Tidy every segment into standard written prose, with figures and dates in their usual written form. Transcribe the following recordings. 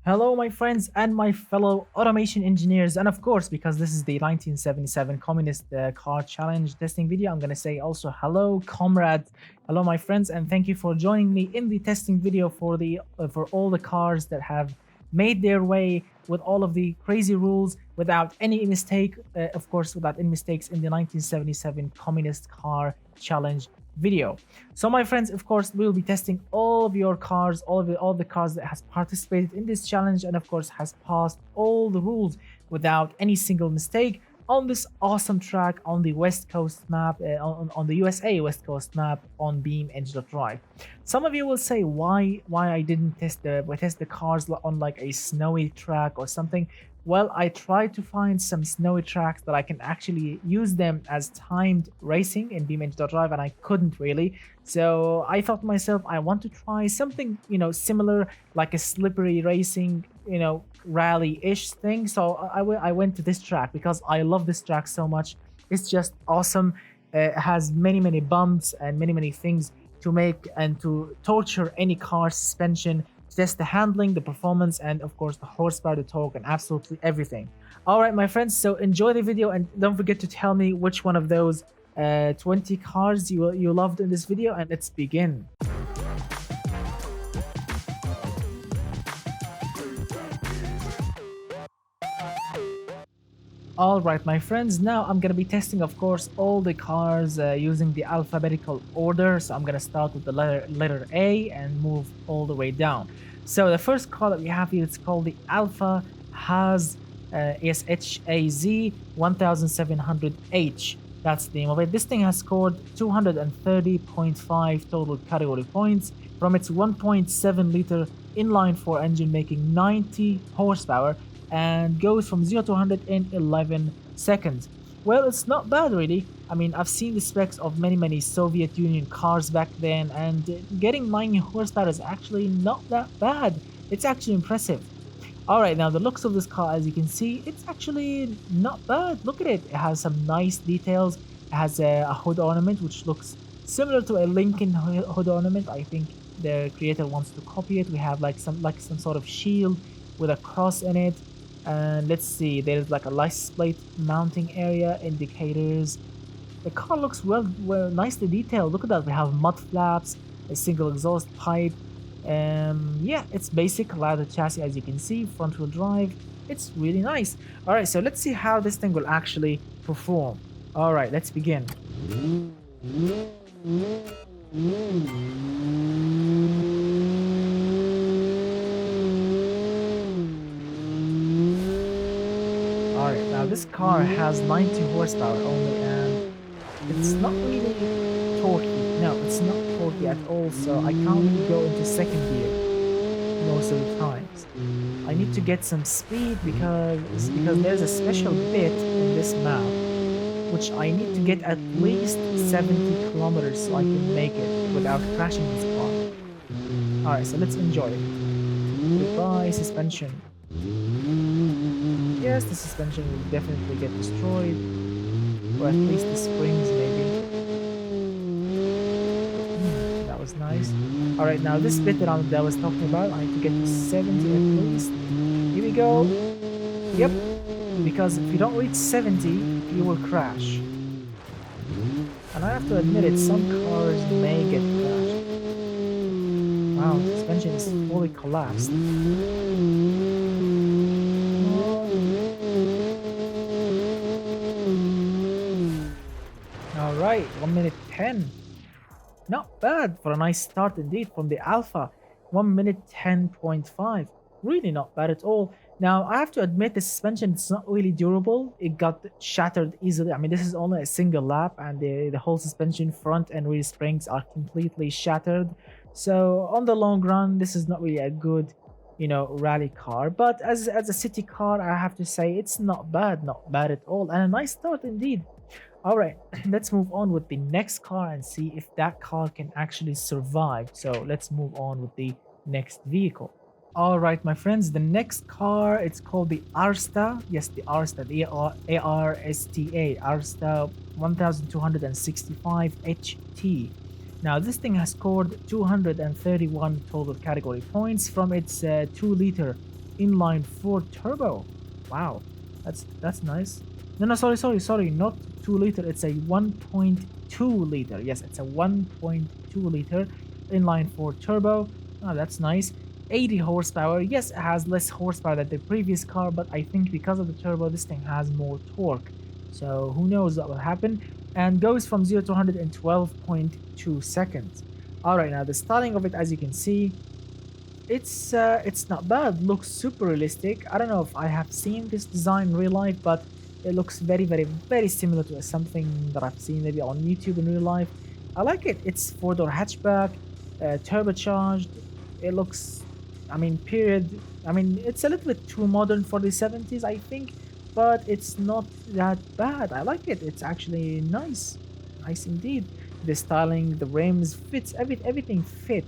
Hello, my friends and my fellow automation engineers. And of course, because this is the 1977 Communist Car Challenge testing video, I'm going to say also hello, comrade. Hello, my friends, and thank you for joining me in the testing video for all the cars that have made their way with all of the crazy rules without any mistake, of course, without any mistakes in the 1977 Communist Car Challenge video. So my friends, of course, we'll be testing all of your cars, all the cars that has participated in this challenge and of course has passed all the rules without any single mistake on this awesome track on the West Coast map, on the USA West Coast map on BeamNG.Drive. Some of you will say why I didn't test the cars on like a snowy track or something. Well, I tried to find some snowy tracks that I can actually use them as timed racing in BeamNG.Drive, and I couldn't really. So I thought to myself, I want to try something, similar, like a slippery racing, rally-ish thing. So I went to this track because I love this track so much. It's just awesome. It has many bumps and many things to make and to torture any car suspension, test the handling, the performance, and of course the horsepower, the torque, and absolutely everything. All right, my friends, so enjoy the video and don't forget to tell me which one of those 20 cars you loved in this video, and let's begin. All right, my friends, now I'm gonna be testing, of course, all the cars using the alphabetical order. So I'm gonna start with the letter A and move all the way down. So the first car that we have here, it's called the Alpha Haz SHAZ 1700H. That's the name of it. This thing has scored 230.5 total category points from its 1.7 liter inline 4 engine, making 90 horsepower, and goes from 0 to 100 in 11 seconds. Well, it's not bad really. I mean, I've seen the specs of many Soviet Union cars back then, and getting 90 horsepower is actually not that bad. It's actually impressive. Alright, now the looks of this car, as you can see, it's actually not bad. Look at it. It has some nice details. It has a hood ornament which looks similar to a Lincoln hood ornament. I think the creator wants to copy it. We have like some sort of shield with a cross in it. And let's see, there's like a license plate mounting area, indicators. The car looks well nicely detailed. Look at that. We have mud flaps, a single exhaust pipe. Yeah, it's basic ladder chassis, as you can see, front wheel drive. It's really nice. All right, so let's see how this thing will actually perform. All right, let's begin. Alright, now this car has 90 horsepower only, and it's not really torquey. No, it's not torquey at all, so I can't really go into second gear most of the times. I need to get some speed because there's a special bit in this map which I need to get at least 70 kilometers so I can make it without crashing this car. Alright, so let's enjoy it. Goodbye, suspension. Yes, the suspension will definitely get destroyed, or at least the springs maybe. That was nice. Alright, now this bit that I was talking about, I need to get to 70 at least. Here we go. Yep, because if you don't reach 70, you will crash. And I have to admit it, some cars may get crashed. Wow, the suspension is fully collapsed. Alright, 1 minute 10. Not bad for a nice start indeed from the Alpha. 1 minute 10.5. Really not bad at all. Now, I have to admit the suspension is not really durable. It got shattered easily. I mean, this is only a single lap and the whole suspension, front and rear springs are completely shattered. So, on the long run, this is not really a good, rally car. But as a city car, I have to say it's not bad at all. And a nice start indeed. Alright, let's move on with the next car and see if that car can actually survive. So let's move on with the next vehicle. Alright, my friends, the next car, it's called the Rstar. Yes, the Rstar, the ARSTA, Rstar 1265 HT. Now, this thing has scored 231 total category points from its 2 liter inline 4 turbo. Wow, that's nice. No, no, sorry, not 2 liter. It's a 1.2 liter. Yes, it's a 1.2 liter inline 4 turbo. Oh, that's nice. 80 horsepower. Yes, it has less horsepower than the previous car, but I think because of the turbo, this thing has more torque. So who knows what will happen. And goes from 0 to 100 in 12.2 seconds. Alright, now the styling of it, as you can see, it's not bad. Looks super realistic. I don't know if I have seen this design in real life, but it looks very similar to something that I've seen maybe on YouTube in real life. I like it. It's 4-door hatchback, turbocharged. It looks, I mean, period. I mean, it's a little bit too modern for the 70s, I think, but it's not that bad. I like it. It's actually nice. Nice indeed. The styling, the rims, fits, everything fit.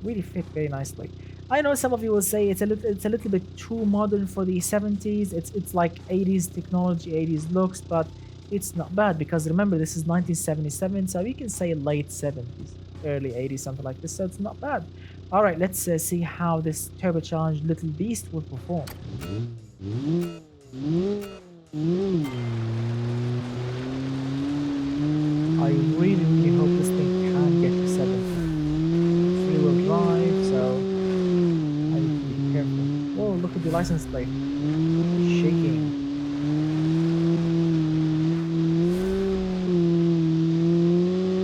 Really fit very nicely. I know some of you will say it's a little bit too modern for the 70s. It's like 80s technology, 80s looks, but it's not bad because remember this is 1977, so you can say late 70s, early 80s, something like this. So it's not bad. All right, let's see how this turbocharged little beast will perform. I really hope this thing can get to 70. Three-wheel drive, so I need to be careful. Whoa, look at the license plate. Shaking.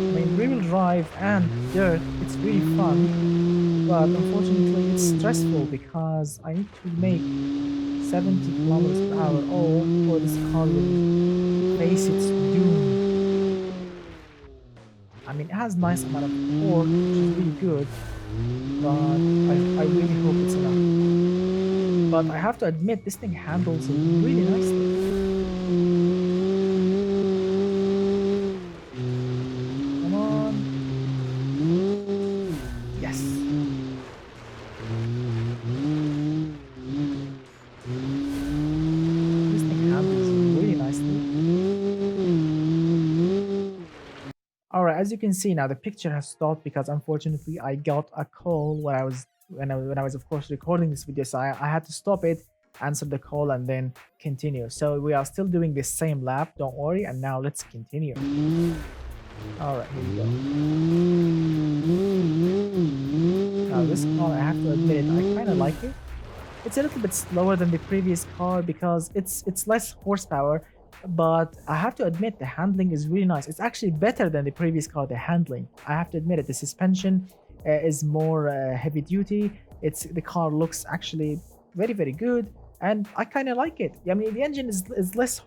I mean, rear-wheel drive and dirt, it's really fun, but unfortunately it's stressful because I need to make 70 kilometers per hour or this car will face its doom. I mean, it has nice amount of torque, which is really good, but I really hope it's enough. But I have to admit, this thing handles really nicely. Come on. Yes. This thing handles really nicely. Alright, as you can see now, the picture has stopped because unfortunately I got a call when I was of course recording this video, so I had to stop it, answer the call, and then continue. So we are still doing the same lap, don't worry, and now let's continue. Alright, here we go. Now this car, I have to admit, I kind of like it. It's a little bit slower than the previous car because it's less horsepower, but I have to admit the handling is really nice. It's actually better than the previous car, the handling. I have to admit it. The suspension is more heavy duty. The car looks actually very good, and I kind of like it. I mean, the engine is less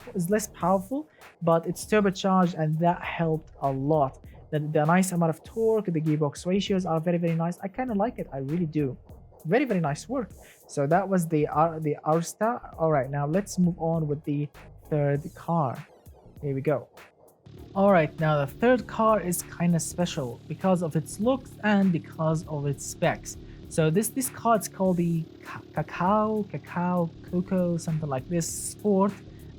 powerful, but it's turbocharged, and that helped a lot. The nice amount of torque, the gearbox ratios are very nice. I kind of like it. I really do. Very nice work. So that was the Rstar. All right, now let's move on with the third car. Here we go. Alright, now the third car is kind of special because of its looks and because of its specs. So this car is called the Cacao, something like this, Sport.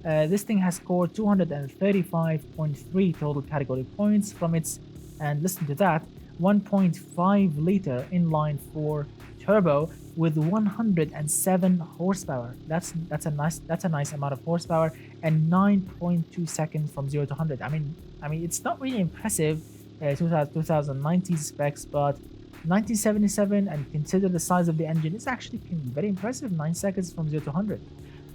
This thing has scored 235.3 total category points from its, and listen to that, 1.5 liter inline 4 turbo with 107 horsepower. That's a nice amount of horsepower, and 9.2 seconds from 0 to 100. I mean it's not really impressive 2019 specs, but 1977, and consider the size of the engine, it's actually very impressive. 9 seconds from 0 to 100.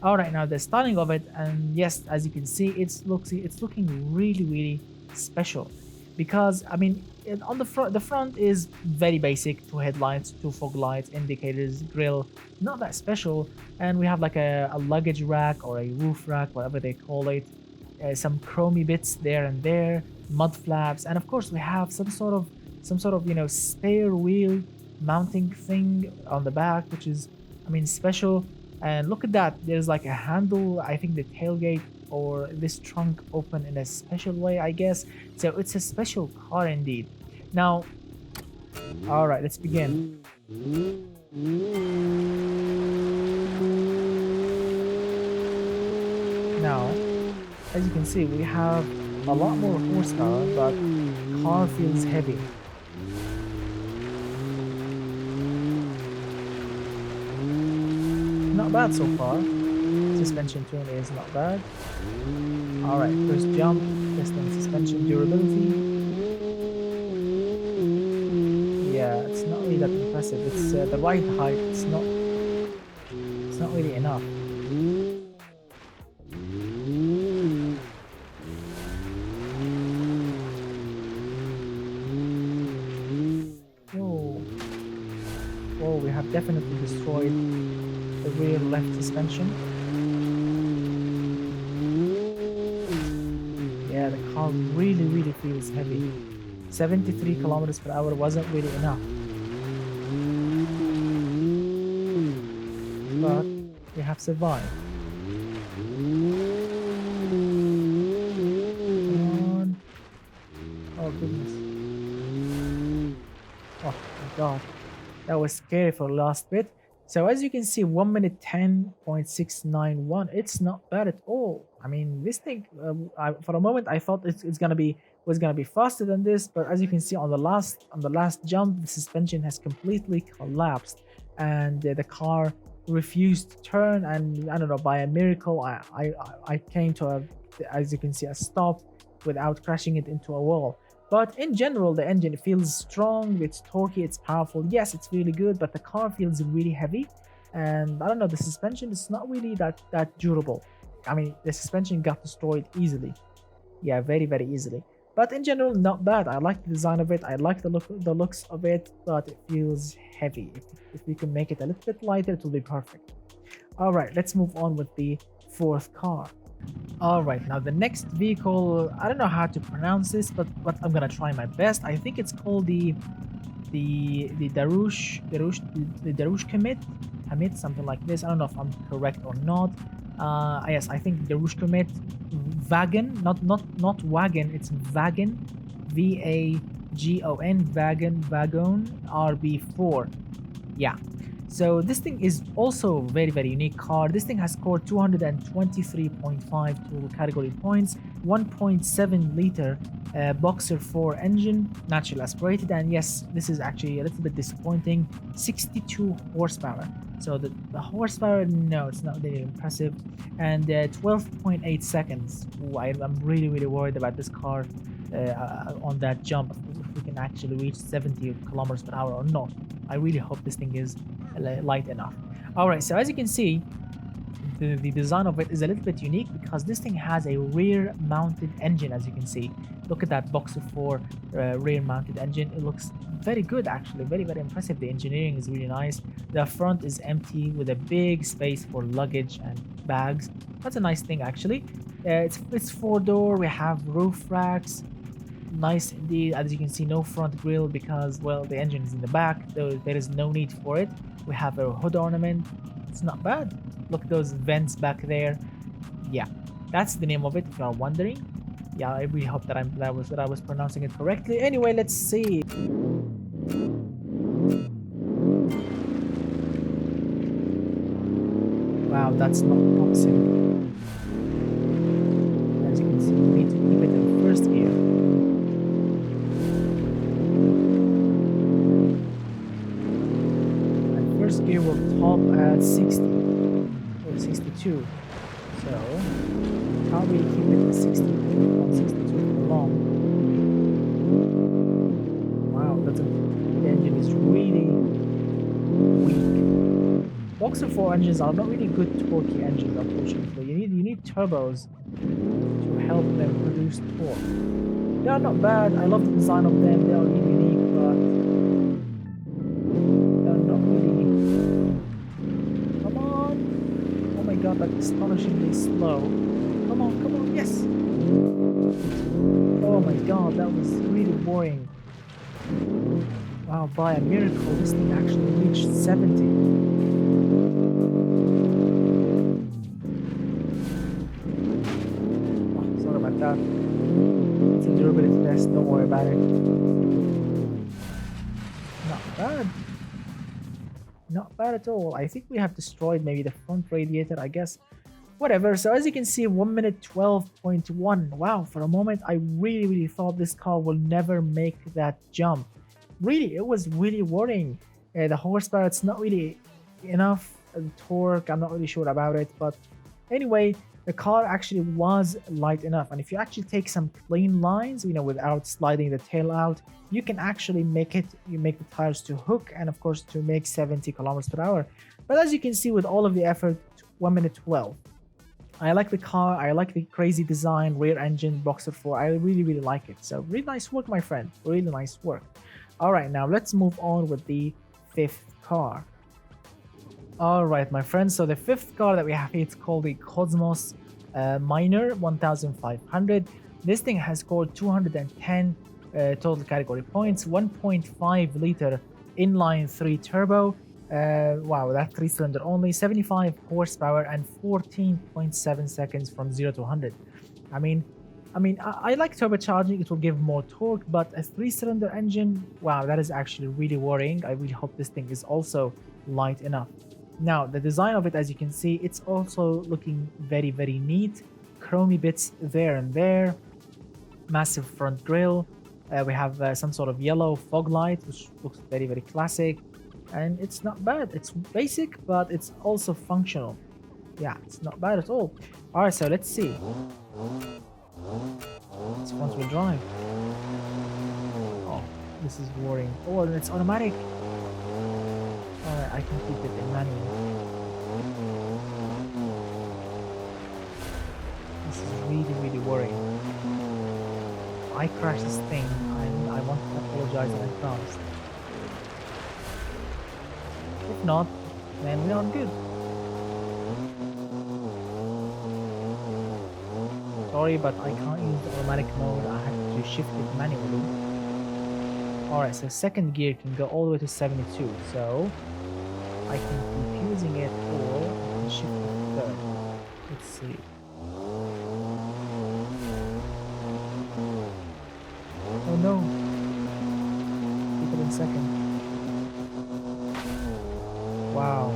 All right, now the styling of it, and yes, as you can see, it's looking really special, because I mean, on the front is very basic: 2 headlights, 2 fog lights, indicators, grille, not that special. And we have like a luggage rack or a roof rack, whatever they call it, some chromey bits there and there, mud flaps, and of course we have some sort of spare wheel mounting thing on the back, which is, I mean, special. And look at that, there's like a handle. I think the tailgate or this trunk open in a special way, I guess. So it's a special car indeed. Now, all right, let's begin. Now, as you can see, we have a lot more horsepower, but the car feels heavy. not bad so far. Suspension tune is not bad. All right, first jump, testing suspension durability. Yeah, it's not really that impressive. It's the right height. It's not really enough. Oh, we have definitely destroyed the rear left suspension. Yeah, the car really feels heavy. 73 kilometers per hour wasn't really enough. But we have survived. Come on. Oh goodness. Oh my god. That was scary for the last bit. So as you can see, 1 minute 10.691. It's not bad at all. I mean, this thing, for a moment I thought was gonna be faster than this, but as you can see on the last jump, the suspension has completely collapsed, and the car refused to turn. And I don't know, by a miracle, I came to a, as you can see, a stop without crashing it into a wall. But in general, the engine feels strong, it's torquey, it's powerful. Yes, it's really good, but the car feels really heavy. And I don't know, the suspension is not really that durable. I mean, the suspension got destroyed easily. Yeah, very easily. But in general, not bad. I like the design of it. I like the looks of it, but it feels heavy. If we can make it a little bit lighter, it will be perfect. All right, let's move on with the fourth car. All right, now the next vehicle, I don't know how to pronounce this, but I'm gonna try my best. I think it's called the Roush, Hamid, something like this. I don't know if I'm correct or not. Yes, I think the Roush wagon, not wagon, it's wagon, VAGON, wagon RB4. Yeah. So this thing is also very unique car. This thing has scored 223.5 total category points, 1.7 liter boxer 4 engine, naturally aspirated, and yes, this is actually a little bit disappointing, 62 horsepower. So the horsepower, no, it's not really impressive. And 12.8 seconds. Ooh, I'm really worried about this car on that jump, if we can actually reach 70 kilometers per hour or not. I really hope this thing is light enough. All right, so as you can see, the design of it is a little bit unique because this thing has a rear mounted engine. As you can see, look at that boxer 4 rear mounted engine. It looks very good, actually, very impressive. The engineering is really nice. The front is empty with a big space for luggage and bags. That's a nice thing, actually. It's 4-door. We have roof racks. Nice indeed. As you can see, no front grille because, well, the engine is in the back, though there is no need for it. We have a hood ornament. It's not bad. Look at those vents back there. Yeah, that's the name of it, if you are wondering. Yeah, I really hope that I was pronouncing it correctly. Anyway, let's see. Wow, that's not promising. As you can see, we need to keep it in first gear. First gear will top at 60 or 62, so can't really keep it at 60 on 62 for long. Wow, the engine is really weak. Boxer 4 engines are not really good torquey engines, unfortunately. You need turbos to help them produce torque. They are not bad. I love the design of them. They are really unique, but got that astonishingly slow. Come on, yes! Oh my god, that was really boring. Wow, by a miracle, this thing actually reached 70. Oh, sorry about that. It's a durability test, don't worry about it. Not bad. Not bad at all. I think we have destroyed maybe the front radiator, I guess. Whatever. So as you can see, 1 minute 12.1. Wow, for a moment I really thought this car will never make that jump. Really, it was really worrying. The horsepower, it's not really enough. torque, I'm not really sure about it, but anyway, the car actually was light enough. And if you actually take some clean lines, you know, without sliding the tail out, you can actually make the tires to hook, and of course to make 70 kilometers per hour. But as you can see, with all of the effort, 1 minute 12. I like the car, I like the crazy design, rear engine, boxer 4. I really like it. So really nice work, my friend, really nice work. All right, now let's move on with the fifth car. All right, my friends, so the fifth car that we have here, it's called the Cosmos Minor 1500. This thing has scored 210 total category points, 1.5 liter inline 3 turbo. Wow, that 3-cylinder only, 75 horsepower and 14.7 seconds from 0 to 100. I like turbocharging, it will give more torque, but a 3-cylinder engine, wow, that is actually really worrying. I really hope this thing is also light enough. Now, the design of it, as you can see, it's also looking very neat. Chromey bits there and there, massive front grille. We have some sort of yellow fog light, which looks very classic. And it's not bad. It's basic, but it's also functional. Yeah, it's not bad at all. All right, so let's see. It's front-wheel drive. Oh, this is worrying. Oh, and it's automatic. All right, I can keep it in manual. This is really worrying. I crashed this thing, and I want to apologize in advance. If not, then we are good. Sorry, but I can't use the automatic mode. I have to shift it manually. Alright, so second gear can go all the way to 72. So I can keep using it, or I can shift it third. Let's see. Oh no. Keep it in second. Wow.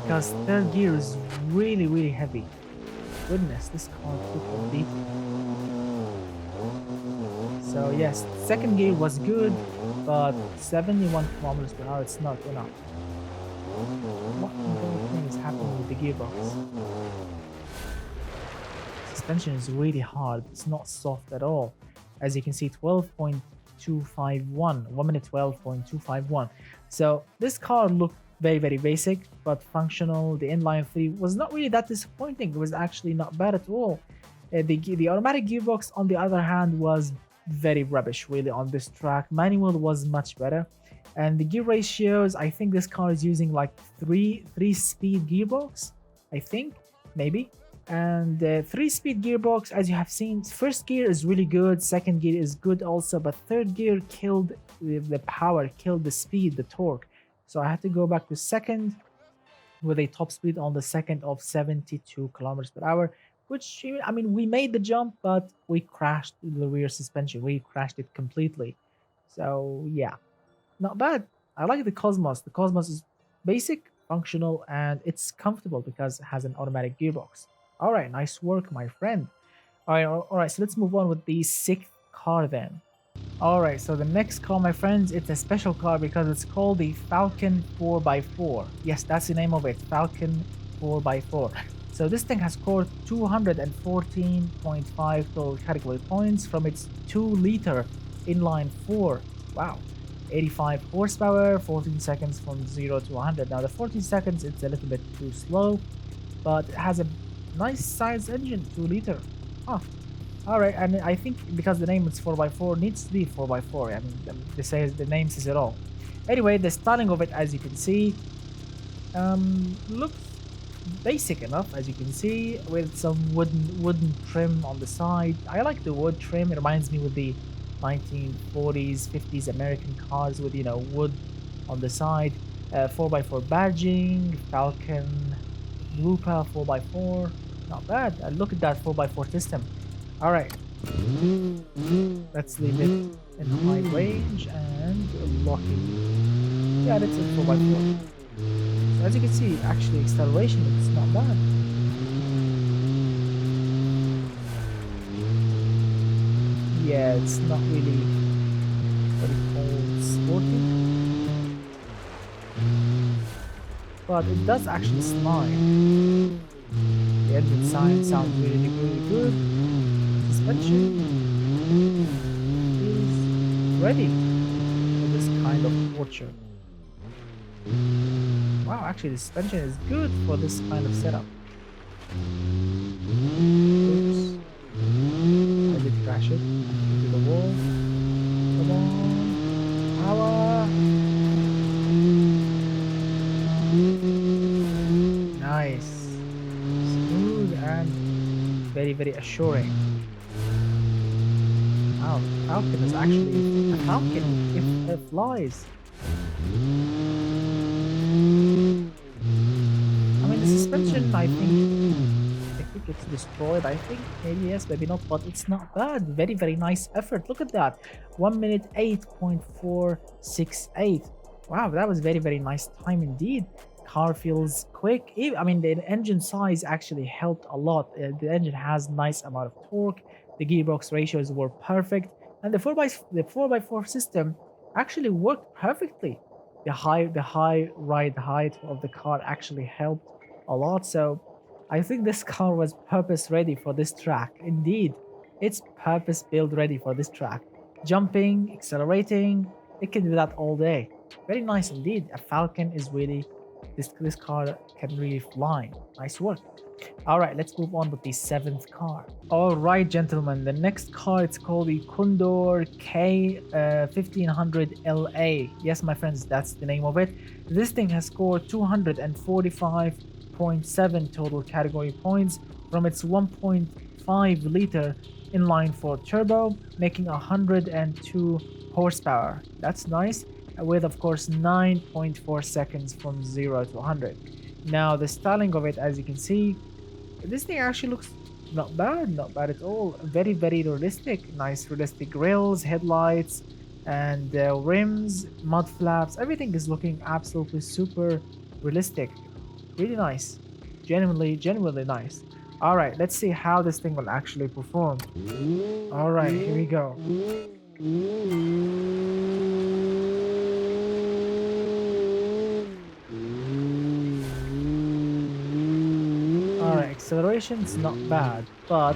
Because third gear is really heavy. Goodness, this car took a beat. So yes, second gear was good, but 71 kilometers per hour, it's not enough. What thing is happening with the gearbox? Suspension is really hard, it's not soft at all. As you can see, 12.251, 1 minute 12.251. So this car looked very basic, but functional. The inline 3 was not really that disappointing. It was actually not bad at all. The automatic gearbox, on the other hand, was very rubbish really on this track. Manual was much better, and the gear ratios, I think this car is using like three speed gearbox, I think, maybe. And the 3-speed gearbox, as you have seen, first gear is really good, second gear is good also, but third gear killed the power, killed the speed, the torque. So I had to go back to second with a top speed on the second of 72 kilometers per hour, which, I mean, we made the jump, but we crashed the rear suspension. We crashed it completely. So yeah, not bad. I like the Cosmos. The Cosmos is basic, functional, and it's comfortable because it has an automatic gearbox. All right, nice work, my friend. All right, so let's move on with the sixth car then. All right, so the next car, my friends, it's a special car because it's called the Falcon 4x4. Yes, that's the name of it, Falcon 4x4. So this thing has scored 214.5 total category points from its 2-liter inline 4. Wow. 85 horsepower, 14 seconds from 0 to 100. Now the 14 seconds, it's a little bit too slow, but it has a nice size engine, 2-liter. Oh, all right. And I think because the name is 4x4, needs to be 4x4. I mean, the name says it all. Anyway, the styling of it, as you can see, looks basic enough, as you can see, with some wooden trim on the side. I like the wood trim. It reminds me with the 1940s, 50s American cars with, you know, wood on the side. 4x4 badging, Falcon, Lupa 4x4. Not bad. Look at that 4x4 system. All right, let's leave it in high range and lock it. Yeah, that's it, 4x4. So as you can see, actually acceleration, it's not bad. Yeah, it's not really what it calls sporty. but it does actually slide. The engine sounds really, really good. Suspension is ready for this kind of torture. Wow, actually the suspension is good for this kind of setup. Oops. I did crash it into the wall. Come on. Power. Nice. Smooth and very, very assuring. Wow, Falcon is actually a falcon if it flies. I mean, the suspension, I think it's destroyed. I think maybe yes, maybe not, but it's not bad. Very, very nice effort. Look at that. 1 minute 8.468. Wow, that was very, very nice time indeed. Car feels quick. I mean, the engine size actually helped a lot. The engine has nice amount of torque. The gearbox ratios were perfect, and the 4x4 system actually worked perfectly. The high ride height of the car actually helped a lot. So I think this car was purpose ready for this track. Indeed, it's purpose built ready for this track. Jumping, accelerating, it can do that all day. Very nice indeed. A Falcon is really this car can really fly. Nice work. All right, let's move on with the 7th car. All right, gentlemen, the next car, it's called the Condor K 1500 LA. Yes, my friends, that's the name of it. This thing has scored 245.7 total category points from its 1.5 liter inline-4 turbo, making 102 horsepower. That's nice, with of course 9.4 seconds from 0 to 100. Now the styling of it, as you can see, this thing actually looks not bad at all. Very, very realistic. Nice realistic grills, headlights, and rims, mud flaps. Everything is looking absolutely super realistic. Really nice. Genuinely nice. All right, let's see how this thing will actually perform. All right, here we go. Acceleration's not bad, but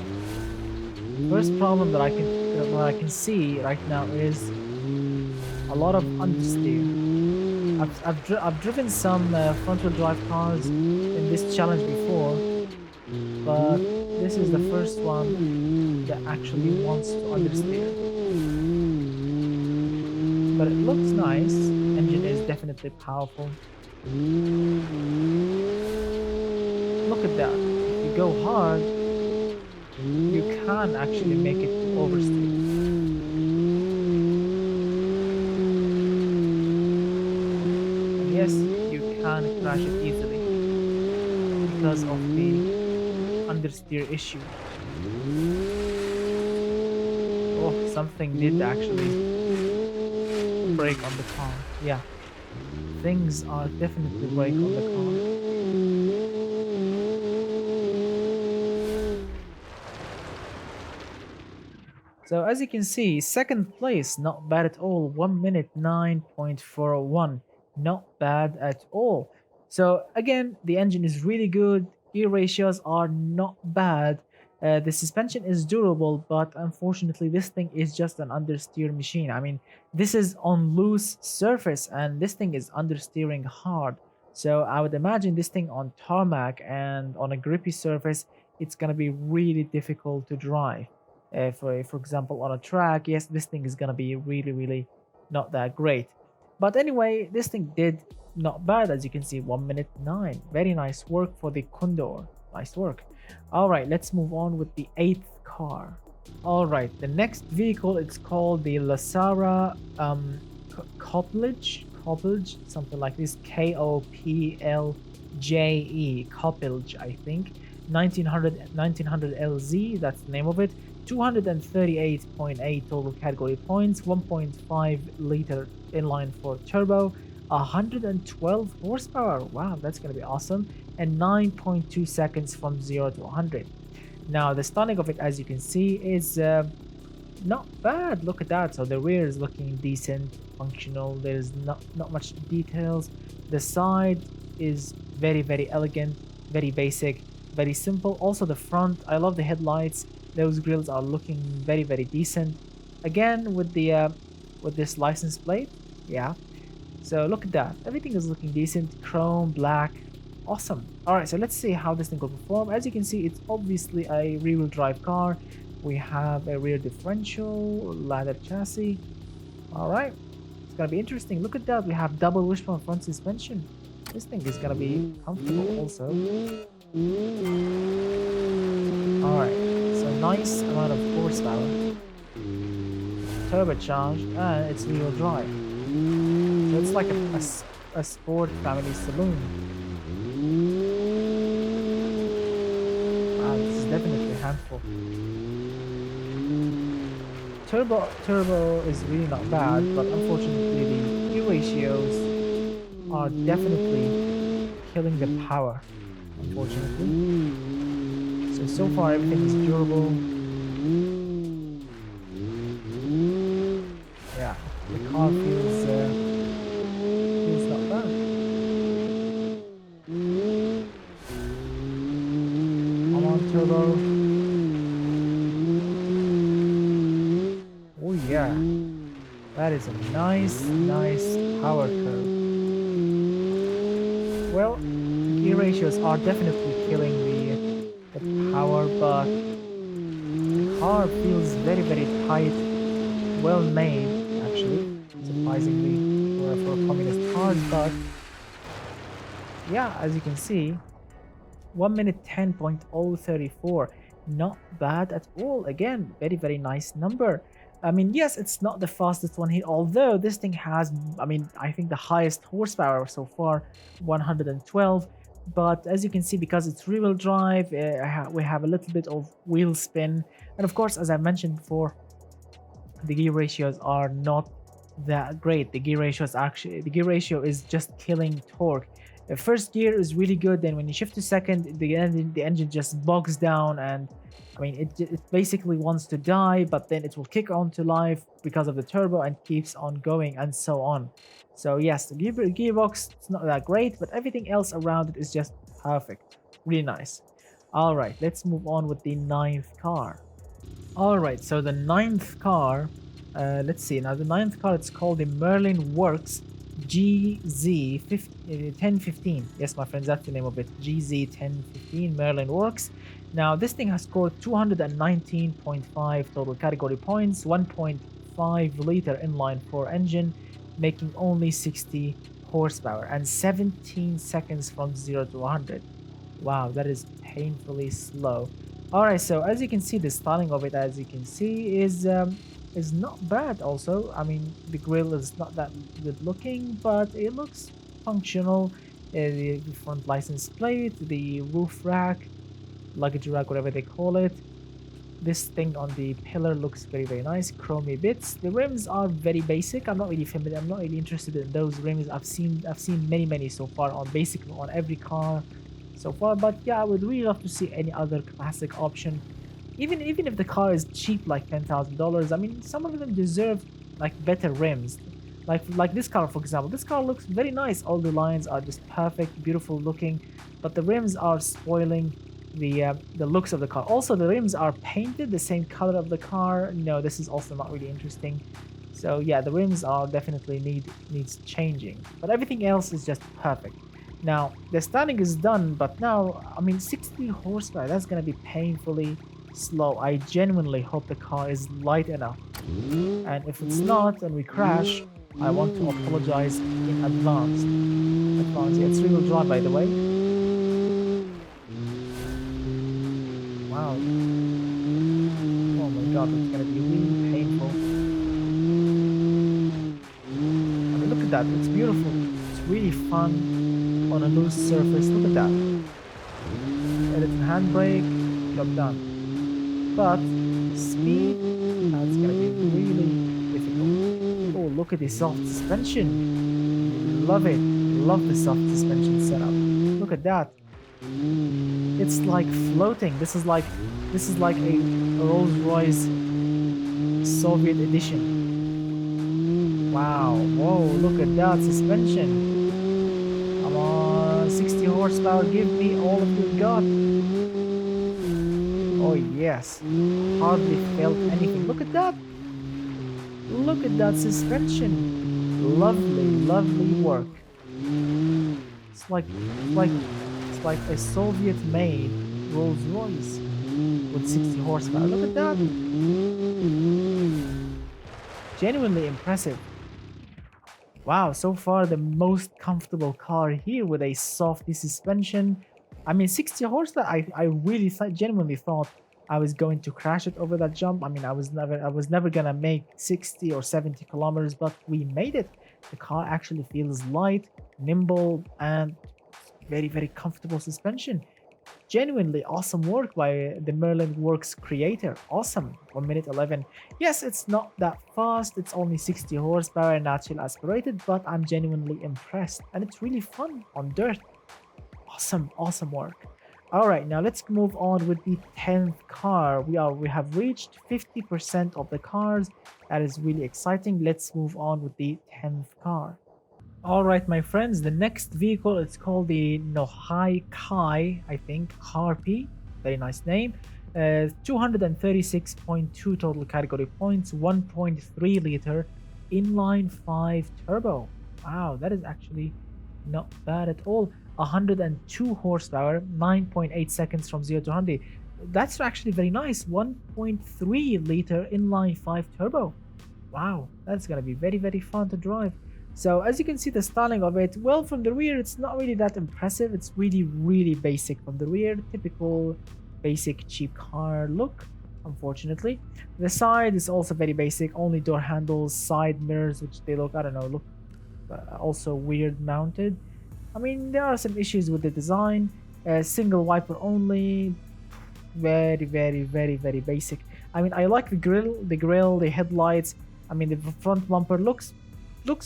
first problem that I can see right now is a lot of understeer. I've driven some front-wheel drive cars in this challenge before, but this is the first one that actually wants to understeer. But it looks nice. Engine is definitely powerful. Look at that. Go hard, you can actually make it oversteer. And yes, you can crash it easily because of the understeer issue. Oh, something did actually break on the car. Yeah, things are definitely break on the car. So as you can see, second place, not bad at all. 1 minute 9.41, not bad at all. So again, the engine is really good. Gear ratios are not bad. The suspension is durable, but unfortunately, this thing is just an understeer machine. I mean, this is on loose surface, and this thing is understeering hard. So I would imagine this thing on tarmac and on a grippy surface, it's gonna be really difficult to drive. For example, on a track, yes, this thing is gonna be really not that great. But anyway, this thing did not bad, as you can see. 1 minute 9. Very nice work for the Condor. Nice work. All right, let's move on with the 8th car. All right, the next vehicle, it's called the Lisara Kopilj, something like this. Koplje, Kopilj, I think. 1900 LZ, that's the name of it. 238.8 total category points, 1.5 liter inline-4 turbo, 112 horsepower. Wow, that's gonna be awesome. And 9.2 seconds from 0 to 100. Now the styling of it, as you can see, is not bad. Look at that. So the rear is looking decent, functional. There's not much details. The side is very, very elegant, very basic, very simple. Also the front, I love the headlights. Those grills are looking very, very decent. Again, with this license plate, yeah. So look at that. Everything is looking decent. Chrome, black, awesome. All right, so let's see how this thing will perform. As you can see, it's obviously a rear-wheel drive car. We have a rear differential, ladder chassis. All right, it's gonna be interesting. Look at that. We have double wishbone front suspension. This thing is gonna be comfortable also. All right, so nice amount of horsepower, turbocharged, and it's rear-wheel drive. So it's like a sport family saloon. Wow, this is definitely a handful. Turbo is really not bad, but unfortunately the gear ratios are definitely killing the power, unfortunately. So far everything is durable. Yeah, the car feels not bad. Come on, turbo. Oh yeah, that is a nice power curve. Well, the gear ratios are definitely killing the power, but the car feels very, very tight, well made actually, surprisingly for communist cars. But yeah, as you can see, 1 minute 10.034, not bad at all. Again, very, very nice number. I mean, yes, it's not the fastest one here, although this thing has, I mean, I think the highest horsepower so far, 112. But as you can see, because it's rear-wheel drive, we have a little bit of wheel spin. And of course, as I mentioned before, the gear ratios are not that great. The gear ratio is just killing torque. The first gear is really good, then when you shift to second, the engine just bogs down, and I mean, it basically wants to die, but then it will kick on to life because of the turbo and keeps on going and so on. So yes, the gearbox is not that great, but everything else around it is just perfect. Really nice. All right, let's move on with the ninth car. All right, so the ninth car, let's see. Now the ninth car, it's called the Merlin Works GZ1015. Yes, my friends, that's the name of it. GZ1015 Merlin Works. Now this thing has scored 219.5 total category points, 1.5 liter inline-4 engine, making only 60 horsepower and 17 seconds from 0 to 100. Wow, that is painfully slow. All right, so as you can see, the styling of it, as you can see, is not bad. Also, I mean, the grille is not that good looking, but it looks functional. The front license plate, the roof rack, luggage rack, whatever they call it. This thing on the pillar looks very, very nice. Chromey bits. The rims are very basic. I'm not really familiar. I'm not really interested in those rims. I've seen many so far on basically on every car so far. But yeah, I would really love to see any other classic option. Even if the car is cheap, like $10,000. I mean, some of them deserve like better rims. Like this car, for example. This car looks very nice. All the lines are just perfect, beautiful looking, but the rims are spoiling the looks of the car. Also, the rims are painted the same color of the car. No, this is also not really interesting. So yeah, the rims are definitely needs changing, but everything else is just perfect. Now the styling is done, but now I mean 60 horsepower, that's gonna be painfully slow. I genuinely hope the car is light enough, and if it's not and we crash, I want to apologize in advance. Yeah, it's rear-wheel drive, by the way. Wow. Oh my god, it's gonna be really painful. I mean, look at that. It's beautiful. It's really fun on a loose surface. Look at that. Edit and handbrake. Job done. But speed, that's gonna be really difficult. Oh, look at the soft suspension. Love it. Love the soft suspension setup. Look at that. It's like floating. This is like a Rolls-Royce Soviet edition. Wow. Whoa, look at that suspension. Come on, 60 horsepower. Give me all of you've got. Oh yes, hardly felt anything. Look at that. Look at that suspension. Lovely, lovely work. It's like a Soviet-made Rolls-Royce with 60 horsepower. Look at that. Genuinely impressive. Wow, so far the most comfortable car here with a softy suspension. I mean, 60 horsepower, I really genuinely thought I was going to crash it over that jump. I mean, I was never gonna make 60 or 70 kilometers, but we made it. The car actually feels light, nimble, and very, very comfortable suspension. Genuinely awesome work by the Merlin Works creator. Awesome. 1 minute 11. Yes, it's not that fast. It's only 60 horsepower and naturally aspirated, but I'm genuinely impressed. And it's really fun on dirt. Awesome, awesome work. All right, now let's move on with the 10th car. We have reached 50% of the cars. That is really exciting. Let's move on with the 10th car. All right, my friends, the next vehicle, it's called the Nohokai, I think, Harpy. Very nice name. 236.2 total category points, 1.3 liter inline 5 turbo. Wow, that is actually not bad at all. 102 horsepower, 9.8 seconds from 0 to 100. That's actually very nice. 1.3 liter inline 5 turbo. Wow, that's gonna be very, very fun to drive. So as you can see, the styling of it, well, from the rear it's not really that impressive. It's really, really basic from the rear. Typical basic cheap car look, unfortunately. The side is also very basic. Only door handles, side mirrors, which they look, I don't know, look also weird mounted. I mean, there are some issues with the design. Single wiper only. Very, very, very, very basic. I mean, I like the grill, the headlights. I mean, the front bumper looks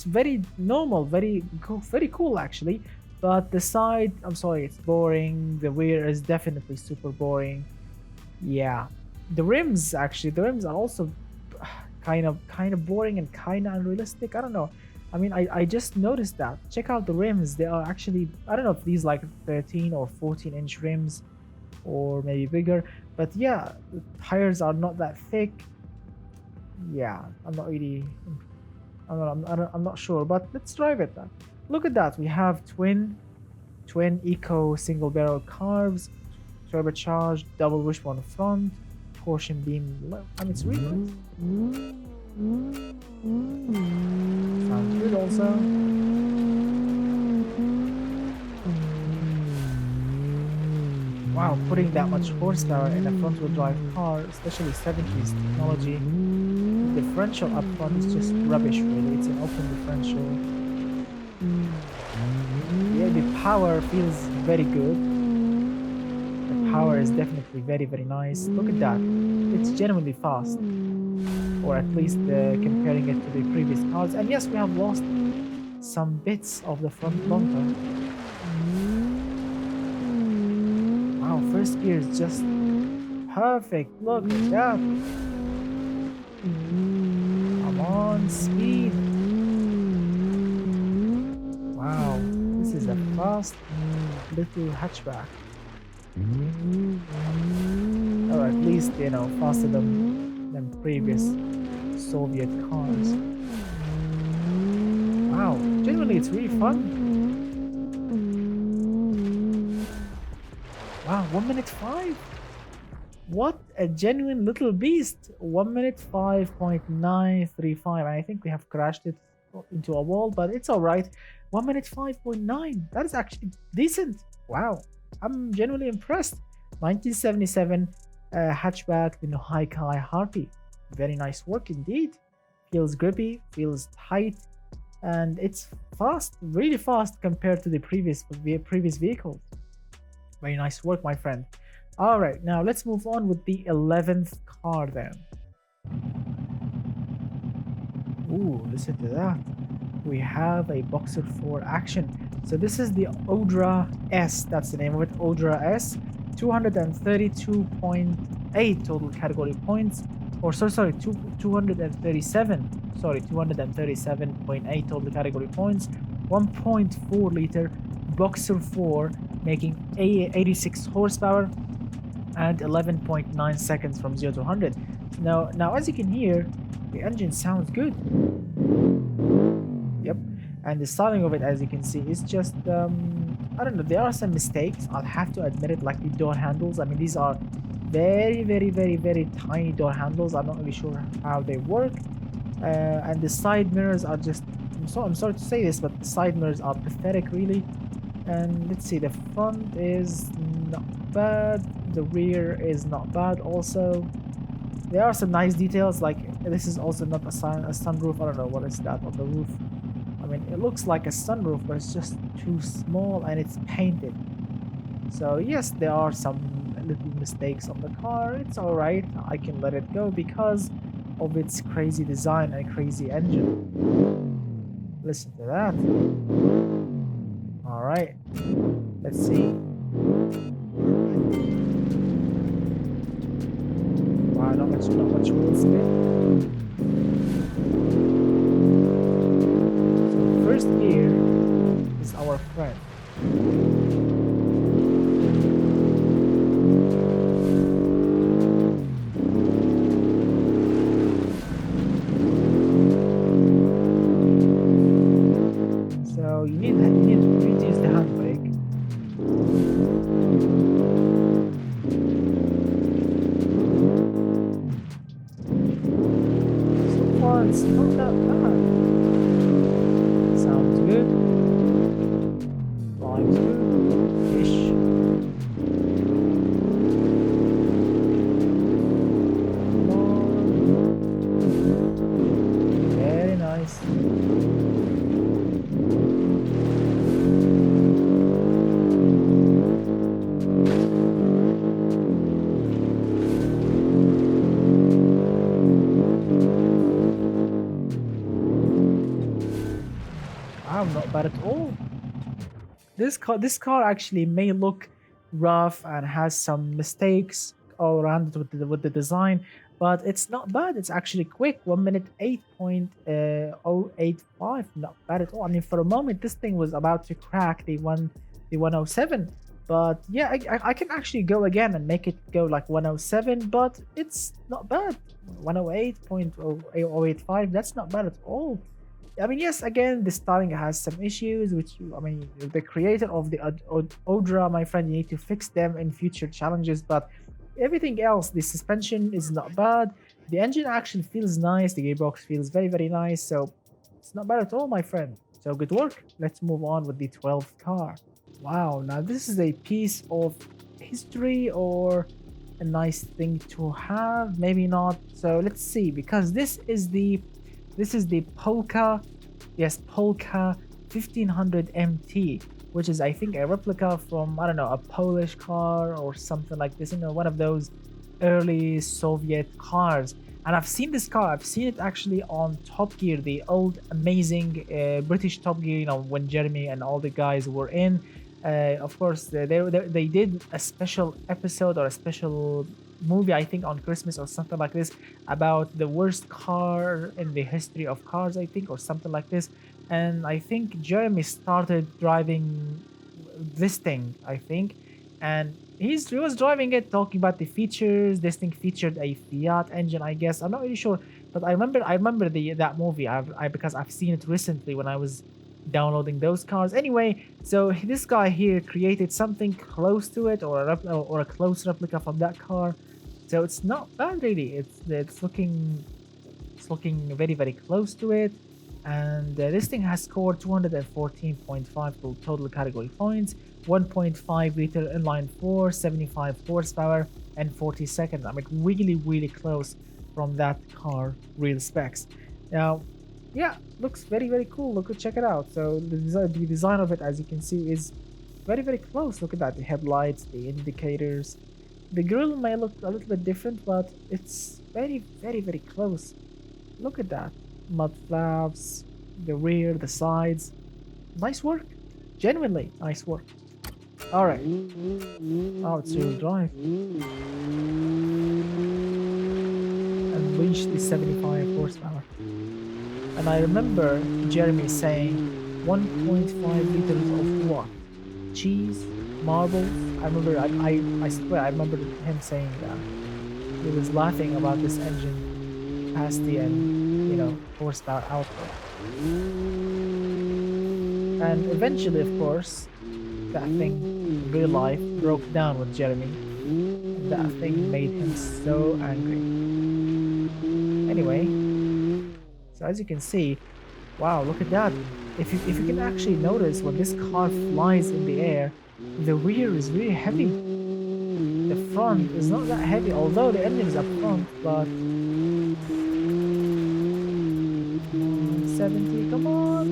very normal, very cool actually. But the side, I'm sorry, it's boring. The rear is definitely super boring. Yeah, the rims are also kind of boring and kind of unrealistic. I don't know. I mean, I just noticed that. Check out the rims. They are actually, I don't know if these like 13 or 14-inch rims or maybe bigger. But yeah, the tires are not that thick. Yeah, I'm not sure, but let's drive it then. Look at that. We have twin eco single barrel carbs, turbocharged double wishbone front, torsion beam left. I mean, it's really nice. Sounds good also. Wow, putting that much horsepower in a front-wheel drive car, especially 70s technology. The differential up front is just rubbish, really. It's an open differential. Yeah, the power feels very good. The power is definitely very, very nice. Look at that. It's genuinely fast. Or at least comparing it to the previous cars. And yes, we have lost some bits of the front bumper. Wow, first gear is just perfect. Look at that. Come on, speed. Wow, this is a fast little hatchback. Or at least, you know, faster than previous Soviet cars. Wow, genuinely it's really fun. Wow, 1 minute 5. What a genuine little beast. 1 minute 5.935. And I think we have crashed it into a wall, but it's all right. 1 minute 5.9. That is actually decent. Wow, I'm genuinely impressed. 1977 hatchback, the Nohokai Harpy. Very nice work indeed. Feels grippy, feels tight, and it's fast, really fast compared to the previous vehicles. Very nice work, my friend. All right, now let's move on with the 11th car then. Ooh, listen to that. We have a Boxer 4 action. So this is the Autre S. That's the name of it, Autre S. 232.8 total category points. Or sorry, 237. Sorry, 237.8 total category points. 1.4 liter Boxer 4 making 86 horsepower and 11.9 seconds from 0 to 100. Now as you can hear, the engine sounds good. Yep, and the styling of it, as you can see, is just I don't know. There are some mistakes. I'll have to admit it, like the door handles. I mean, these are very tiny door handles. I'm not really sure how they work, and the side mirrors are just. I'm sorry to say this, but the side mirrors are pathetic, really. And let's see, the front is not bad. The rear is not bad also. There are some nice details, like this is also not a sunroof. I don't know what is that on the roof. I mean, it looks like a sunroof, but it's just too small and it's painted. So yes, there are some little mistakes on the car. It's alright. I can let it go because of its crazy design and crazy engine. Listen to that. Alright. Let's see. Wow, not much wheel spin. So first gear is our friend. So you need to use the handbrake. So far it's not that bad. Sounds good. Drives good. Ish. Come on. Very nice. Not bad at all. This car actually may look rough and has some mistakes all around it with the design, but it's not bad. It's actually quick. 1 minute 8.085. Not bad at all. I mean, for a moment this thing was about to crack the 107, but yeah, I can actually go again and make it go like 107, but it's not bad. 108.085. That's not bad at all. I mean, yes, again, the styling has some issues, which, I mean, the creator of the Odra, my friend, you need to fix them in future challenges, but everything else, the suspension is not bad. The engine actually feels nice. The gearbox feels very nice, so it's not bad at all, my friend. So good work. Let's move on with the 12th car. Wow, now this is a piece of history or a nice thing to have, maybe not. So let's see, because this is the Polka, yes, Polka 1500 MT, which is, I think, a replica from, I don't know, a Polish car or something like this, you know, one of those early Soviet cars. And I've seen this car. I've seen it actually on Top Gear, the old amazing British Top Gear, you know, when Jeremy and all the guys were in. Of course, they did a special episode or a special movie, I think, on Christmas or something like this, about the worst car in the history of cars, I think, or something like this. And I think Jeremy started driving this thing, I think, and he was driving it, talking about the features. This thing featured a Fiat engine, I guess. I'm not really sure, but I remember that movie. Because I've seen it recently when I was downloading those cars. Anyway, so this guy here created something close to it, or a close replica from that car. So it's not bad, really. It's looking very close to it. And this thing has scored 214.5 total category points, 1.5 liter inline 4, 75 horsepower, and 40 seconds. I mean, really close from that car real specs. Now, yeah, looks very cool. Look, check it out. So the design of it, as you can see, is very close. Look at that. The headlights, the indicators. The grille may look a little bit different, but it's very close. Look at that. Mud flaps, the rear, the sides. Nice work. Genuinely nice work. Alright. Oh, it's real drive. Unleash the 75 horsepower. And I remember Jeremy saying 1.5 liters of what? cheese, marbles. I remember, I swear, I remember him saying that. He was laughing about this engine capacity and, horsepower output. And eventually, of course, that thing in real life broke down with Jeremy. And that thing made him so angry. Anyway, so as you can see, wow, look at that. If you can actually notice when this car flies in the air, the rear is really heavy. The front is not that heavy, although the engine is up front, but 70, come on.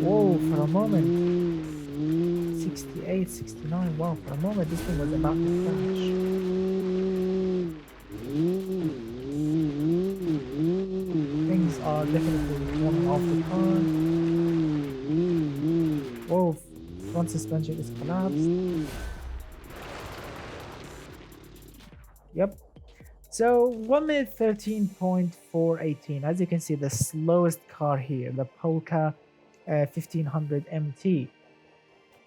Whoa, for a moment. 68, 69, wow, for a moment this thing was about to crash. Things are definitely coming off the car. Whoa, front suspension is collapsed. Yep. So 1 minute 13.418. As you can see, the slowest car here, the Polka 1500 MT.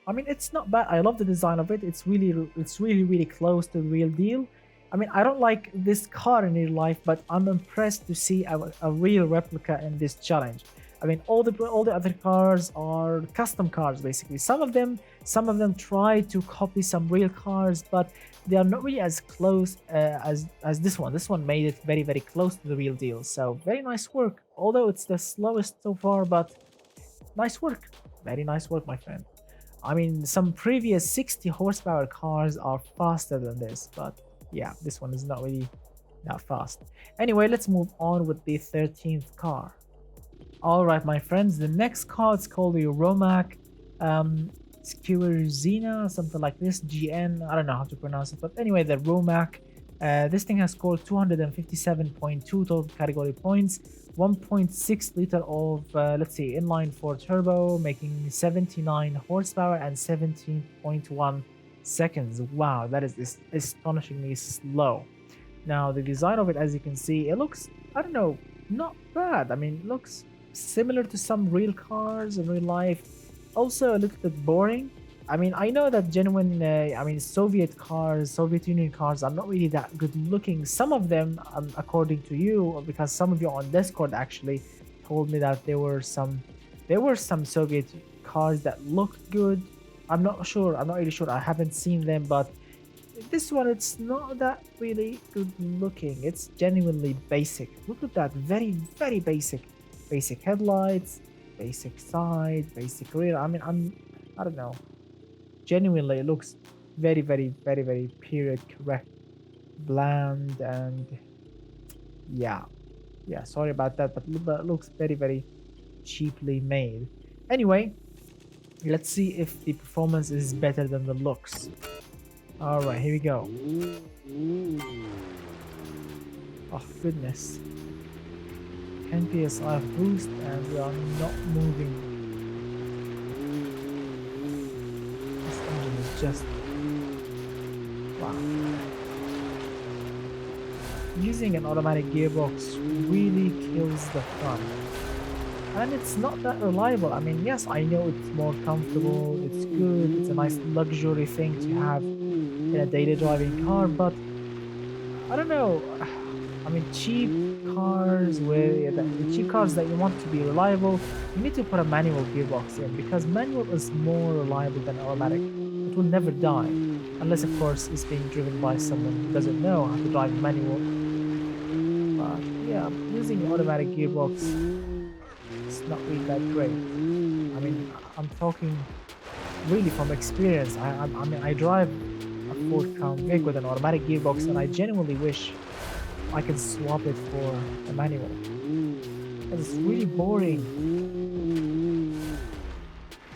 I mean, it's not bad. I love the design of it. It's really close to the real deal. I mean, I don't like this car in real life, but I'm impressed to see a real replica in this challenge. I mean, all the other cars are custom cars basically. Some of them try to copy some real cars, but they are not really as close as this one. This one made it very close to the real deal. So very nice work. Although it's the slowest so far, but nice work. Very nice work, my friend. I mean, some previous 60 horsepower cars are faster than this, but yeah, this one is not really that fast. Anyway, let's move on with the 13th car. All right, my friends, the next car is called the Euromac Xena, something like this, GN. I don't know how to pronounce it, but anyway, the Euromac. This thing has scored 257.2 total category points, 1.6 liter of, let's see, inline 4 turbo, making 79 horsepower and 17.1 seconds. Wow, that is astonishingly slow. Now, the design of it, as you can see, it looks, I don't know, not bad. I mean, it looks similar to some real cars in real life. Also, a little bit boring. I mean, I know that genuine, Soviet Union cars are not really that good looking. Some of them, according to you, because some of you on Discord actually told me that there were some Soviet cars that looked good. I'm not really sure. I haven't seen them, but this one, it's not that really good looking. It's genuinely basic. Look at that, very basic. Basic headlights, basic side, basic rear. I mean, I don't know. Genuinely, it looks very period correct, bland, and yeah, sorry about that, but it looks very cheaply made. Anyway, let's see if the performance is better than the looks. All right, here we go. Oh goodness, 10 psi boost, and we are not moving. Just wow. Using an automatic gearbox really kills the front, and it's not that reliable. I mean, yes, I know it's more comfortable, it's good, it's a nice luxury thing to have in a daily driving car, but I don't know. I mean, cheap cars the cheap cars that you want to be reliable, you need to put a manual gearbox in, because manual is more reliable than automatic. It will never die, unless of course it's being driven by someone who doesn't know how to drive manual. But yeah, using automatic gearbox, it's not really that great. I mean, I'm talking really from experience. I mean, I drive a Ford Crown Vic with an automatic gearbox, and I genuinely wish I can swap it for a manual. It's really boring.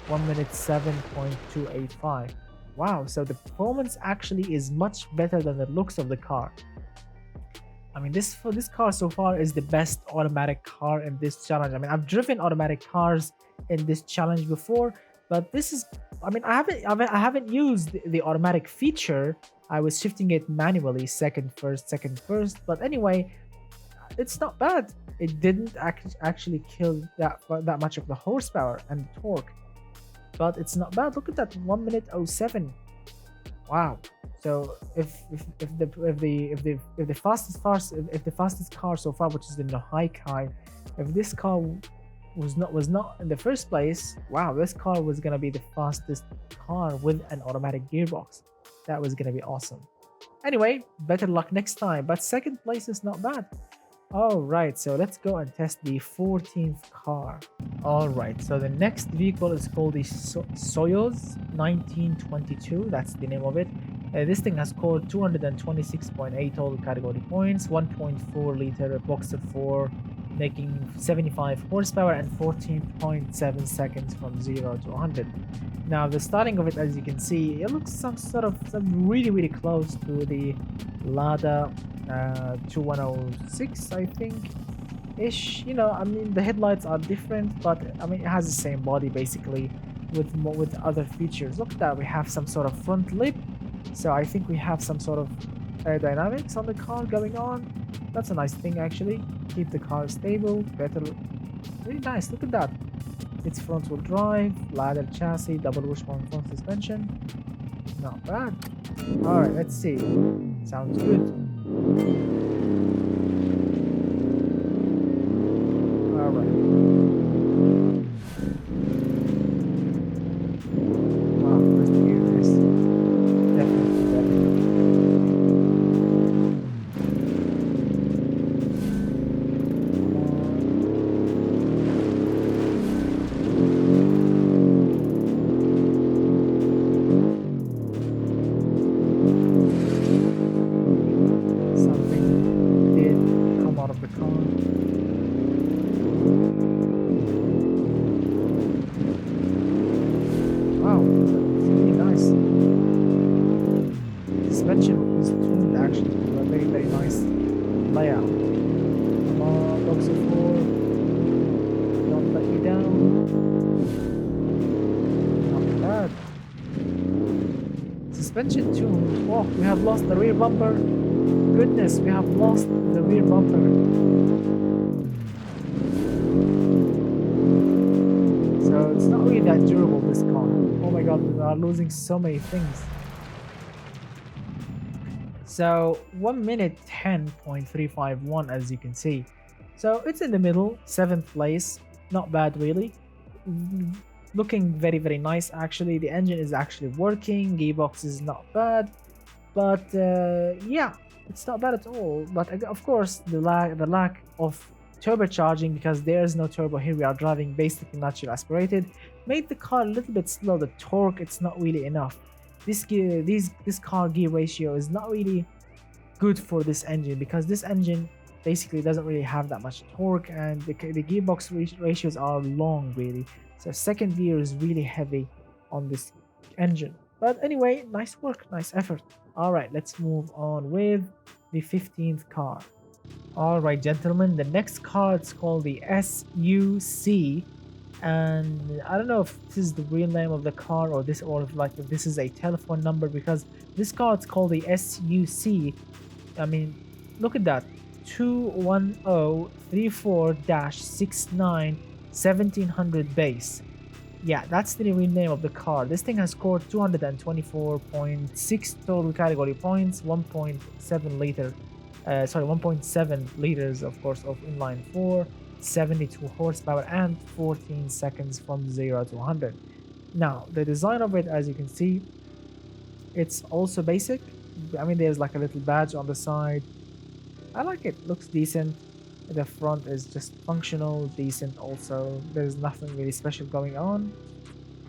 1 minute 7.285. Wow, so the performance actually is much better than the looks of the car. I mean, this car so far is the best automatic car in this challenge. I mean, I've driven automatic cars in this challenge before, but this is, I mean, I haven't used the automatic feature. I was shifting it manually, second first. But anyway, it's not bad. It didn't actually kill that much of the horsepower and torque. but it's not bad. Look at that, 1 minute 07. Wow. So if the fastest car so far, which is the Nohokai, if this car was not in the first place, wow, this car was gonna be the fastest car with an automatic gearbox. That was gonna be awesome. Anyway, better luck next time, but second place is not bad. All right, so let's go and test the 14th car. All right, so the next vehicle is called the Soyuz 1922. That's the name of it. This thing has scored 226.8 total category points, 1.4 liter boxer 4, making 75 horsepower and 14.7 seconds from 0 to 100. Now the starting of it, as you can see, it looks some really close to the Lada 2106, I think, ish. You know, I mean, the headlights are different, but I mean, it has the same body basically with other features. Look at that, we have some sort of front lip, so I think we have some sort of aerodynamics on the car going on. That's a nice thing actually. Keep the car stable, better, really nice. Look at that. It's front wheel drive, ladder chassis, double wishbone front suspension. Not bad. Alright, let's see. Sounds good. Alright. Wow, first gear is definitely better. Suspension is tuned actually to a very nice layout. Come on, boxer 4. Don't let me down. Not bad. Suspension tuned. Oh, we have lost the rear bumper. Goodness, we have lost the rear bumper. So it's not really that durable, this car. Oh my god, we are losing so many things. So 1 minute 10.351, as you can see. So it's in the middle, 7th place. Not bad really. Looking very nice actually. The engine is actually working. Gearbox is not bad. But yeah, it's not bad at all. But of course the lack of turbocharging, because there is no turbo here, we are driving basically natural aspirated, made the car a little bit slow. The torque, it's not really enough. This car gear ratio is not really good for this engine, because this engine basically doesn't really have that much torque, and the gearbox ratios are long really. So second gear is really heavy on this engine. But anyway, nice work, nice effort. All right, let's move on with the 15th car. All right, gentlemen, the next car, it's called the SUC. And I don't know if this is the real name of the car, or if this is a telephone number, because this car, it's called the SUC. I mean, look at that, 21034-69 1700 base. Yeah, that's the real name of the car. This thing has scored 224.6 total category points, 1.7 liters of course of inline 4, 72 horsepower and 14 seconds from 0 to 100. Now the design of it, as you can see, it's also basic. I mean, there's like a little badge on the side. I like it, looks decent. The front is just functional, decent also. There's nothing really special going on.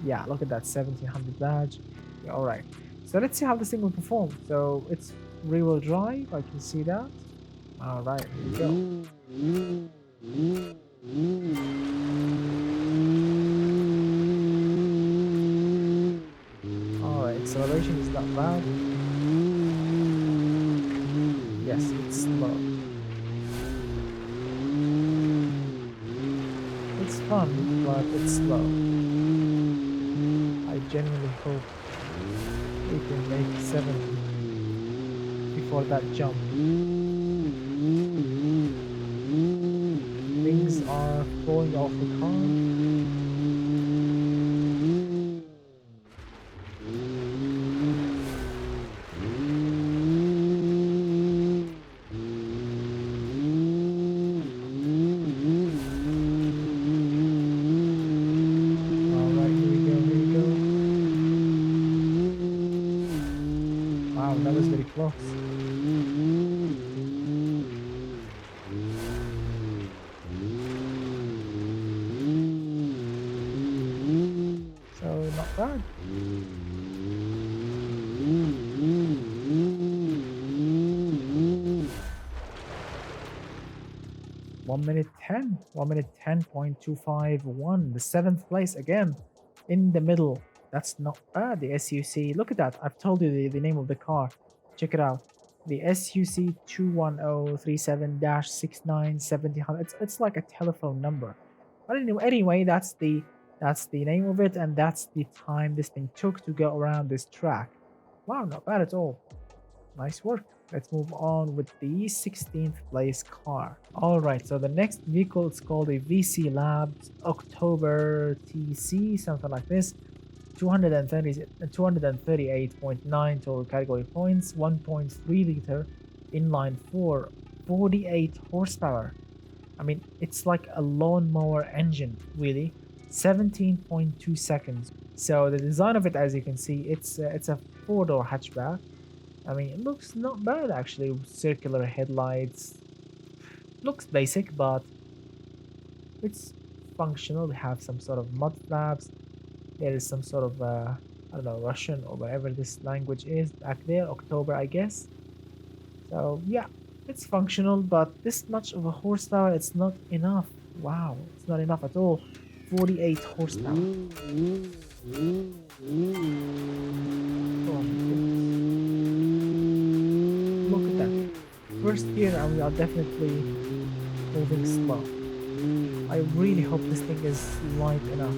Yeah, look at that 1700 badge. Yeah, all right, so let's see how this thing will perform. So it's rear-wheel drive, I can see that. All right, here we go. Alright, acceleration is not bad. Yes, it's slow. It's fun, but it's slow. I genuinely hope we can make 70 before that jump. Things are falling off the car. Wow, that was very close. So not bad. 1 minute 10, 1 minute 10.251, the 7th place again, in the middle. That's not bad. The SUC, look at that. I've told you the name of the car. Check it out. The SUC 21037-6970. It's like a telephone number. But anyway, that's the name of it, and that's the time this thing took to go around this track. Wow, not bad at all. Nice work. Let's move on with the 16th place car. All right, so the next vehicle is called a AVC Labs October TC, something like this. 238.9 total category points, 1.3 liter inline 4, 48 horsepower. I mean, it's like a lawnmower engine, really. 17.2 seconds. So the design of it, as you can see, it's a 4-door hatchback. I mean, it looks not bad actually. Circular headlights. Looks basic, but it's functional. We have some sort of mud flaps. There is some sort of, I don't know, Russian or whatever this language is back there. October, I guess. So, yeah, it's functional, but this much of a horsepower, it's not enough. Wow, it's not enough at all. 48 horsepower. Oh, look at that. First gear, and we are definitely moving slow. I really hope this thing is light enough.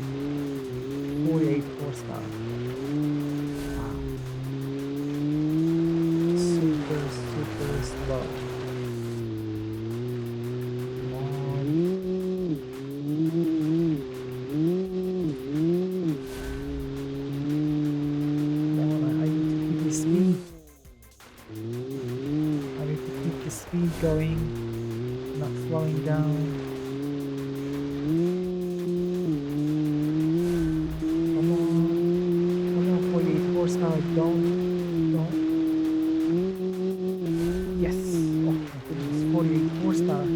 48 horsepower. Wow. Super slow. Going, not slowing down. Come on, 48 horsepower, don't. Yes, oh my goodness, 48 horsepower.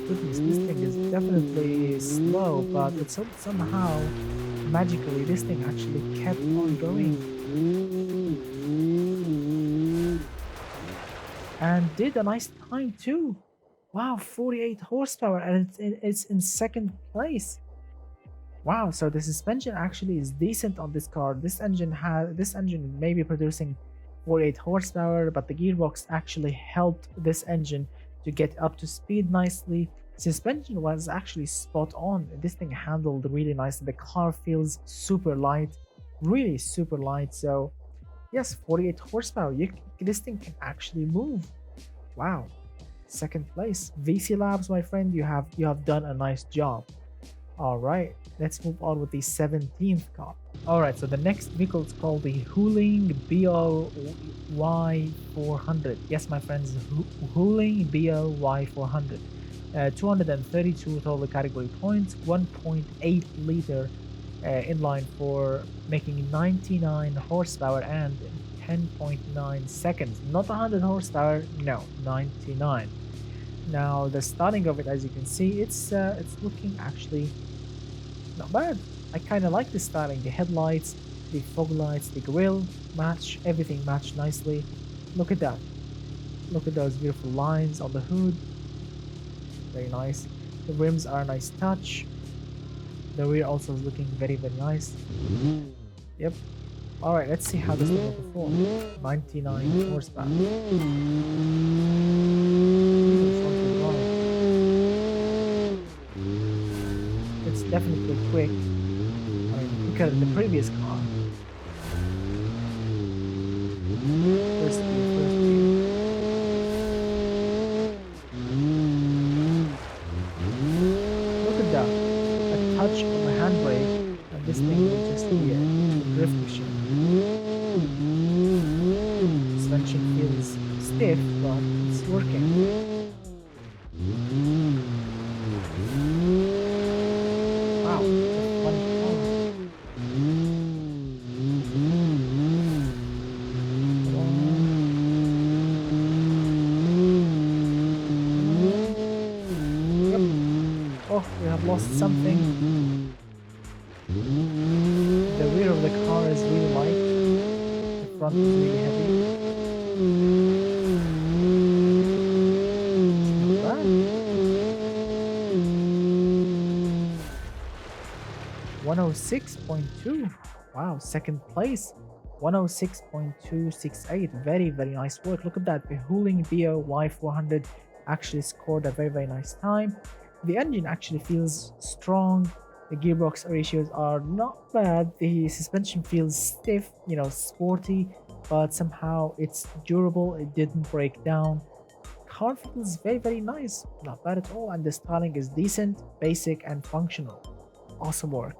Goodness, this thing is definitely slow, but it's somehow, magically, this thing actually kept on going. And did a nice time too. Wow, 48 horsepower, and it's in second place. Wow, so the suspension actually is decent on this car. This engine may be producing 48 horsepower, but the gearbox actually helped this engine to get up to speed nicely. Suspension was actually spot on. This thing handled really nicely. The car feels super light, really super light. So yes, 48 horsepower. This thing can actually move. Wow. Second place. AVC Labs, my friend, you have done a nice job. All right, let's move on with the 17th car. All right, so the next vehicle is called the Huling BOY400. Yes, my friends, Huling BOY400. 232 total category points, 1.8 liter inline 4, making 99 horsepower and 10.9 seconds. Not 100 horsepower, no, 99. Now the styling of it, as you can see, it's looking actually not bad. I kind of like the styling. The headlights, the fog lights, the grille match, everything matched nicely. Look at that. Look at those beautiful lines on the hood. Very nice. The rims are a nice touch. The rear also is looking very nice. Yep. Alright, let's see how this thing will perform. 99 horsepower. It's definitely quick. I mean, quicker than the previous car. First gear. Look at that. A touch on the handbrake, and this thing will just be a drift machine. Suspension feels stiff, but it's working. Wow, that's funny. The rear of the car is really light. The front is really heavy. Not bad. 106.2. Wow, second place. 106.268. Very, very nice work. Look at that. The Huling Bio Y400 actually scored a very, very nice time. The engine actually feels strong. The gearbox ratios are not bad. The suspension feels stiff, you know, sporty, but somehow it's durable. It didn't break down. Car feels very, very nice. Not bad at all. And the styling is decent, basic, and functional. Awesome work.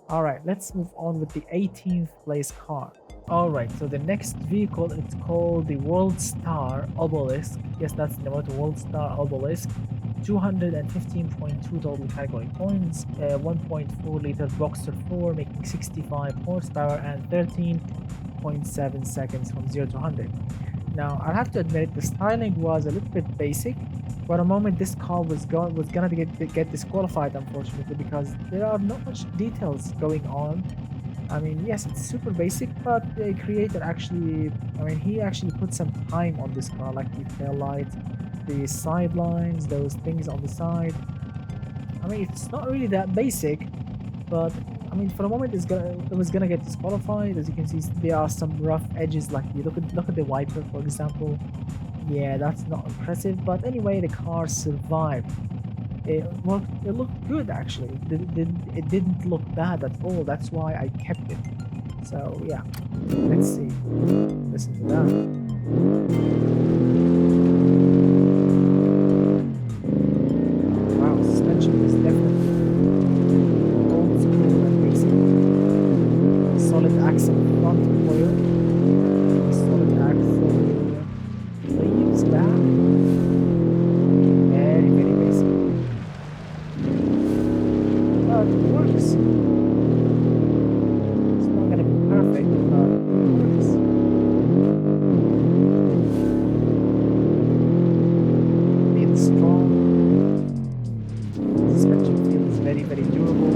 All right, let's move on with the 18th place car. All right, so the next vehicle, it's called the Rstar Obelisk. Yes, that's the name of the Rstar Obelisk. 215.2 total category points, 1.4 liter Boxer 4 making 65 horsepower and 13.7 seconds from 0 to 100. Now, I have to admit the styling was a little bit basic. For a moment, this car was gonna get disqualified, unfortunately, because there are not much details going on. I mean, yes, it's super basic, but the creator actually, I mean, he actually put some time on this car, like the tail light, the sidelines, those things on the side. I mean, it's not really that basic, but I mean, for a moment, it was gonna get disqualified. As you can see, there are some rough edges, like you look at the wiper, for example. Yeah, that's not impressive, but anyway, the car survived. It looked good actually. It didn't look bad at all. That's why I kept it. So yeah, let's see. Listen to that. Wow, suspension is definitely old school and basic. Solid axle front coil. Solid axle leaves back. Very, very basic. But it works. It's not gonna be perfect, but it works. Feels strong. Suspension feels very, very durable.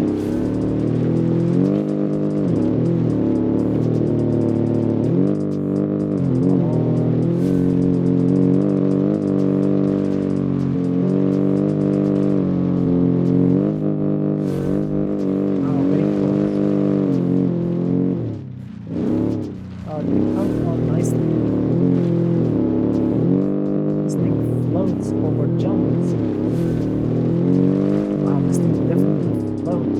Over jumps. Wow, this thing will definitely float.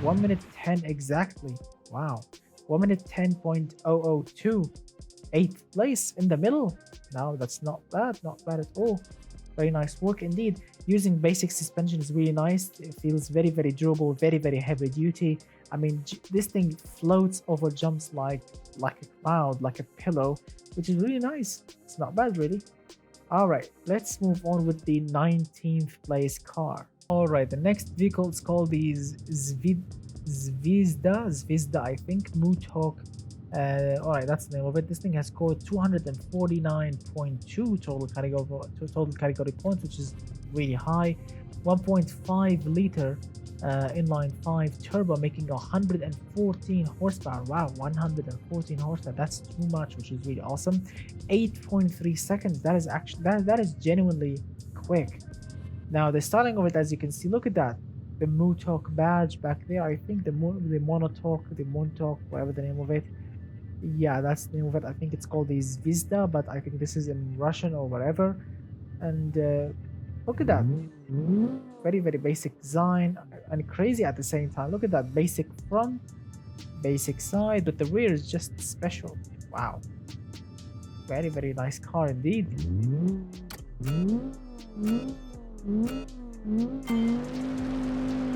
1 minute 10 exactly. Wow. 1 minute 10.002. 8th place in the middle. Now that's not bad at all. Very nice work indeed. Using basic suspension is really nice. It feels very, very durable, very, very heavy duty. I mean, this thing floats over jumps like a cloud, like a pillow, which is really nice. It's not bad, really. All right, let's move on with the 19th place car. All right, the next vehicle is called the Zvezda, I think, Monotok. All right, that's the name of it. This thing has scored 249.2 total category points, which is really high. 1.5 liter inline 5 turbo making 114 horsepower. Wow, 114 horsepower, that's too much, which is really awesome. 8.3 seconds, that is actually that is genuinely quick. Now the styling of it, as you can see, look at that, the Monotok badge back there. I think the Monotok, whatever the name of it. Yeah, that's the name of it. I think it's called the Zvezda, but I think this is in Russian or whatever. And look at that, very, very basic design and crazy at the same time. Look at that, basic front, basic side, but the rear is just special. Wow, very, very nice car indeed.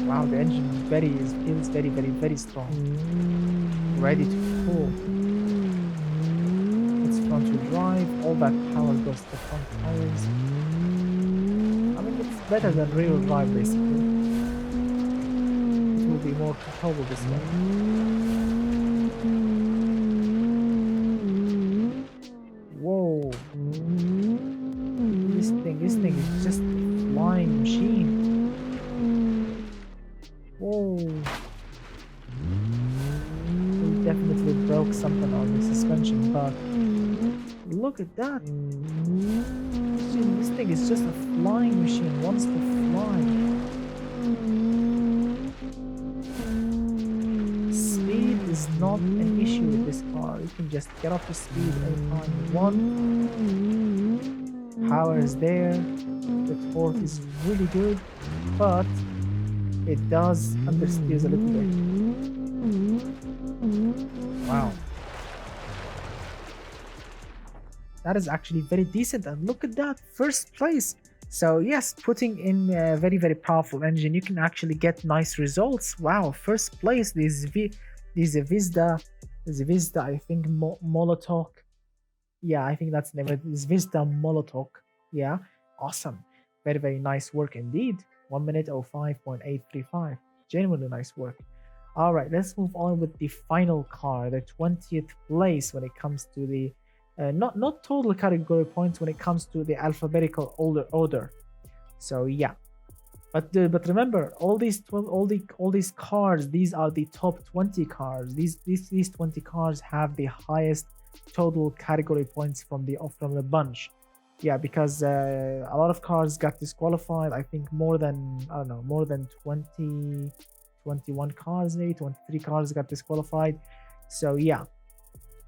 Wow, the engine feels very, very, very strong, ready to pull. It's front wheel drive, all that power goes to the front tires. I mean, it's better than rear wheel drive basically. It will be more controllable this way. Whoa. This thing is just a flying machine. fix something on the suspension, but look at that. This thing is just a flying machine, wants to fly. Speed is not an issue with this car. You can just get up to speed anytime you want. Power is there. The torque is really good, but it does understeers a little bit. Wow. That is actually very decent, and look at that, first place. So yes, putting in a very, very powerful engine, you can actually get nice results. Wow, first place. This Zvezda, I think Monotok. Yeah, I think that's the name of it. Zvezda Monotok. Yeah, awesome. Very, very nice work indeed. 1 minute 05.835. Genuinely nice work. All right, let's move on with the final car, the 20th place when it comes to the not total category points, when it comes to the alphabetical order. So yeah, but remember, all these cars, these are the top 20 cars. These 20 cars have the highest total category points from the bunch. Yeah, because a lot of cars got disqualified. I think more than 20, 21 cars, maybe 23 cars got disqualified. So yeah,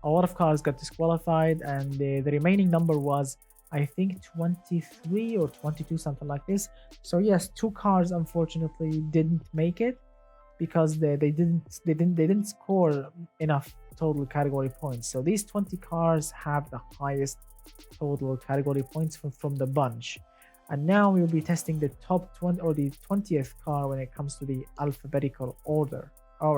a lot of cars got disqualified, and the remaining number was, I think, 23 or 22, something like this. So yes, 2 cars unfortunately didn't make it because they didn't score enough total category points. So these 20 cars have the highest total category points from the bunch. And now we'll be testing the top 20 or the 20th car when it comes to the alphabetical order. All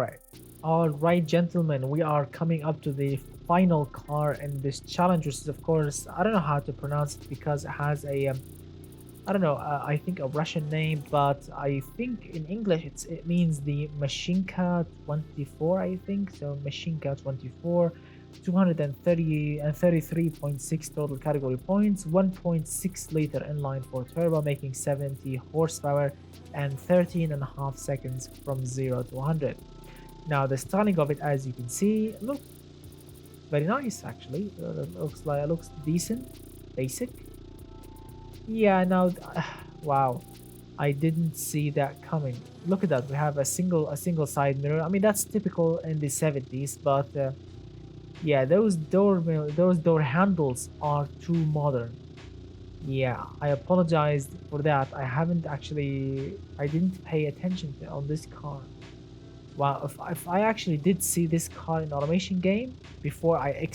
right, gentlemen, we are coming up to the final car in this challenge, which is, of course, I don't know how to pronounce it because it has a I don't know, I think a Russian name, but I think in English it means the Mashinka 24, I think. So Mashinka 24, 233.6 total category points, 1.6 liter inline 4 turbo, making 70 horsepower and 13.5 seconds from 0 to 100. Now the styling of it, as you can see, looks very nice actually. Looks decent, basic. Yeah, now wow, I didn't see that coming. Look at that, we have a single side mirror. I mean, that's typical in the 70s, but yeah, those door handles are too modern. Yeah, I apologized for that. I didn't pay attention on this car. Wow, if I actually did see this car in automation game before I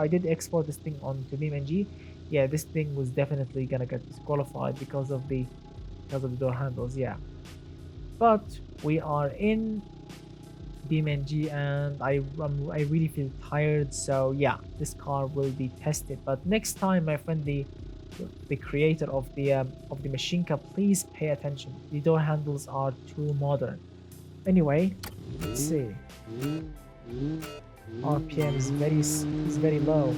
did export this thing onto BeamNG, yeah, this thing was definitely gonna get disqualified because of the door handles. Yeah, but we are in BeamNG and I really feel tired, so yeah, this car will be tested. But next time, my friend, the creator of the Mashinka, please pay attention. The door handles are too modern. Anyway, let's see. RPM is very low.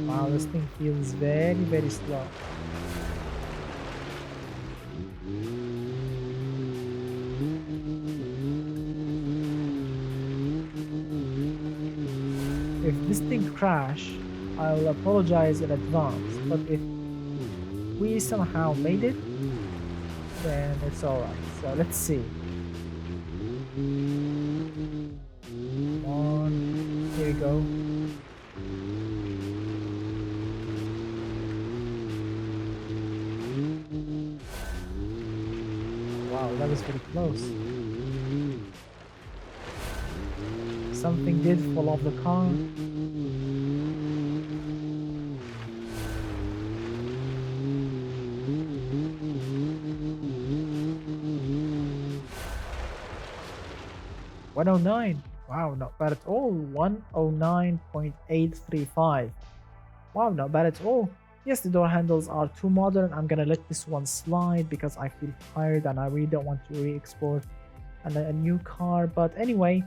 Wow, this thing feels very slow. If this thing crash, I'll apologize in advance, but if we somehow made it, then it's alright. So let's see. Come on, here we go. Wow, that was pretty close. Something did fall off the car. $109. Wow, not bad at all. 109.835. Wow, not bad at all. Yes, the door handles are too modern. I'm gonna let this one slide because I feel tired and I really don't want to re-export a new car. But anyway,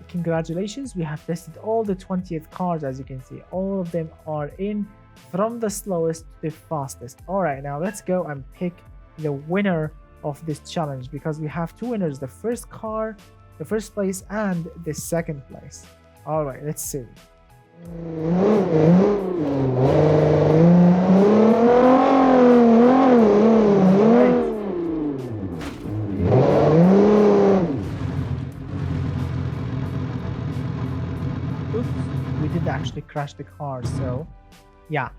Congratulations, we have tested all the 20th cars. As you can see, all of them are in from the slowest to the fastest. All right, now let's go and pick the winner of this challenge, because we have two winners: the first car, the first place, and the second place. All right, let's see. Actually crash the car, so yeah.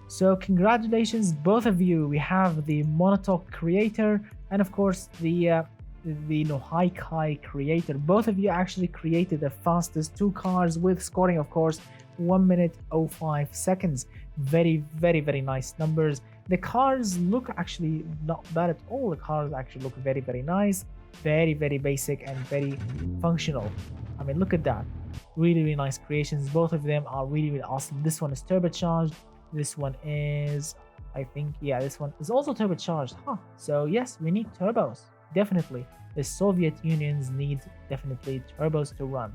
So congratulations both of you. We have the Monotok creator and of course the Nohokai creator. Both of you actually created the fastest two cars with scoring, of course, 1 minute 05 seconds. Very nice numbers. The cars look actually not bad at all. The cars actually look very nice, very basic and very functional. I mean, look at that. Really nice creations. Both of them are really awesome. This one is turbocharged. This one is, I think, yeah, this one is also turbocharged. So yes, we need turbos, definitely. The Soviet Unions need definitely turbos to run.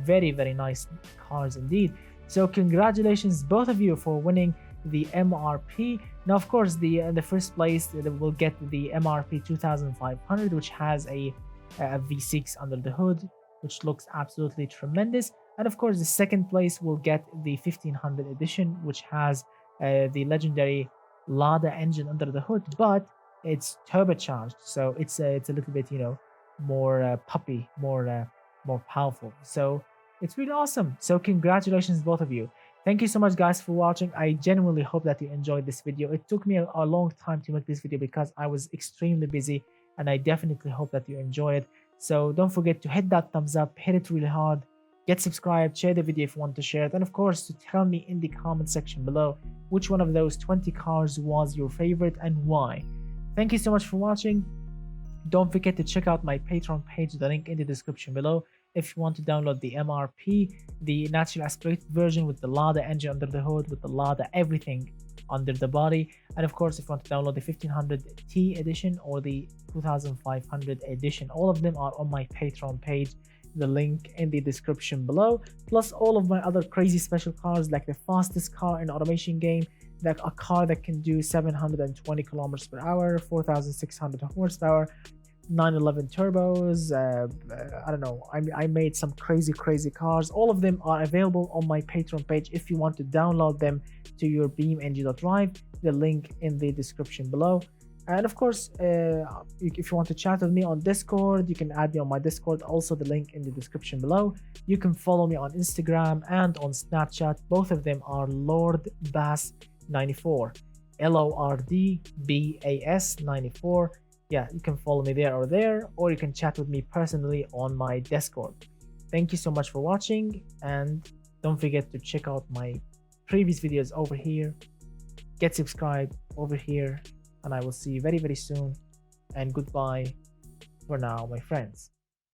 Very nice cars indeed. So congratulations both of you for winning the MRP. Now of course the first place will get the MRP 2500, which has a V6 under the hood, which looks absolutely tremendous. And of course the second place will get the 1500 edition, which has the legendary Lada engine under the hood, but it's turbocharged, so it's a little bit, you know, more puppy, more powerful. So it's really awesome. So congratulations both of you. Thank you so much guys for watching. I genuinely hope that you enjoyed this video. It took me a long time to make this video because I was extremely busy, and I definitely hope that you enjoy it. So don't forget to hit that thumbs up, hit it really hard, get subscribed, share the video if you want to share it, and of course to tell me in the comment section below which one of those 20 cars was your favorite and why. Thank you so much for watching. Don't forget to check out my Patreon page, the link in the description below, if you want to download the MRP, the naturally aspirated version with the Lada engine under the hood, with the Lada everything under the body. And of course, if you want to download the 1500T edition or the 2500 edition, all of them are on my Patreon page, the link in the description below, plus all of my other crazy special cars, like the fastest car in automation game, like a car that can do 720 kilometers per hour, 4600 horsepower, 911 turbos. I don't know, I made some crazy cars. All of them are available on my Patreon page if you want to download them to your BeamNG.Drive, the link in the description below. And of course, if you want to chat with me on Discord, you can add me on my Discord, also the link in the description below. You can follow me on Instagram and on Snapchat. Both of them are LordBas94, LORDBAS94. Yeah, you can follow me there, or you can chat with me personally on my Discord. Thank you so much for watching, and don't forget to check out my previous videos over here. Get subscribed over here, and I will see you very soon. And goodbye for now, my friends.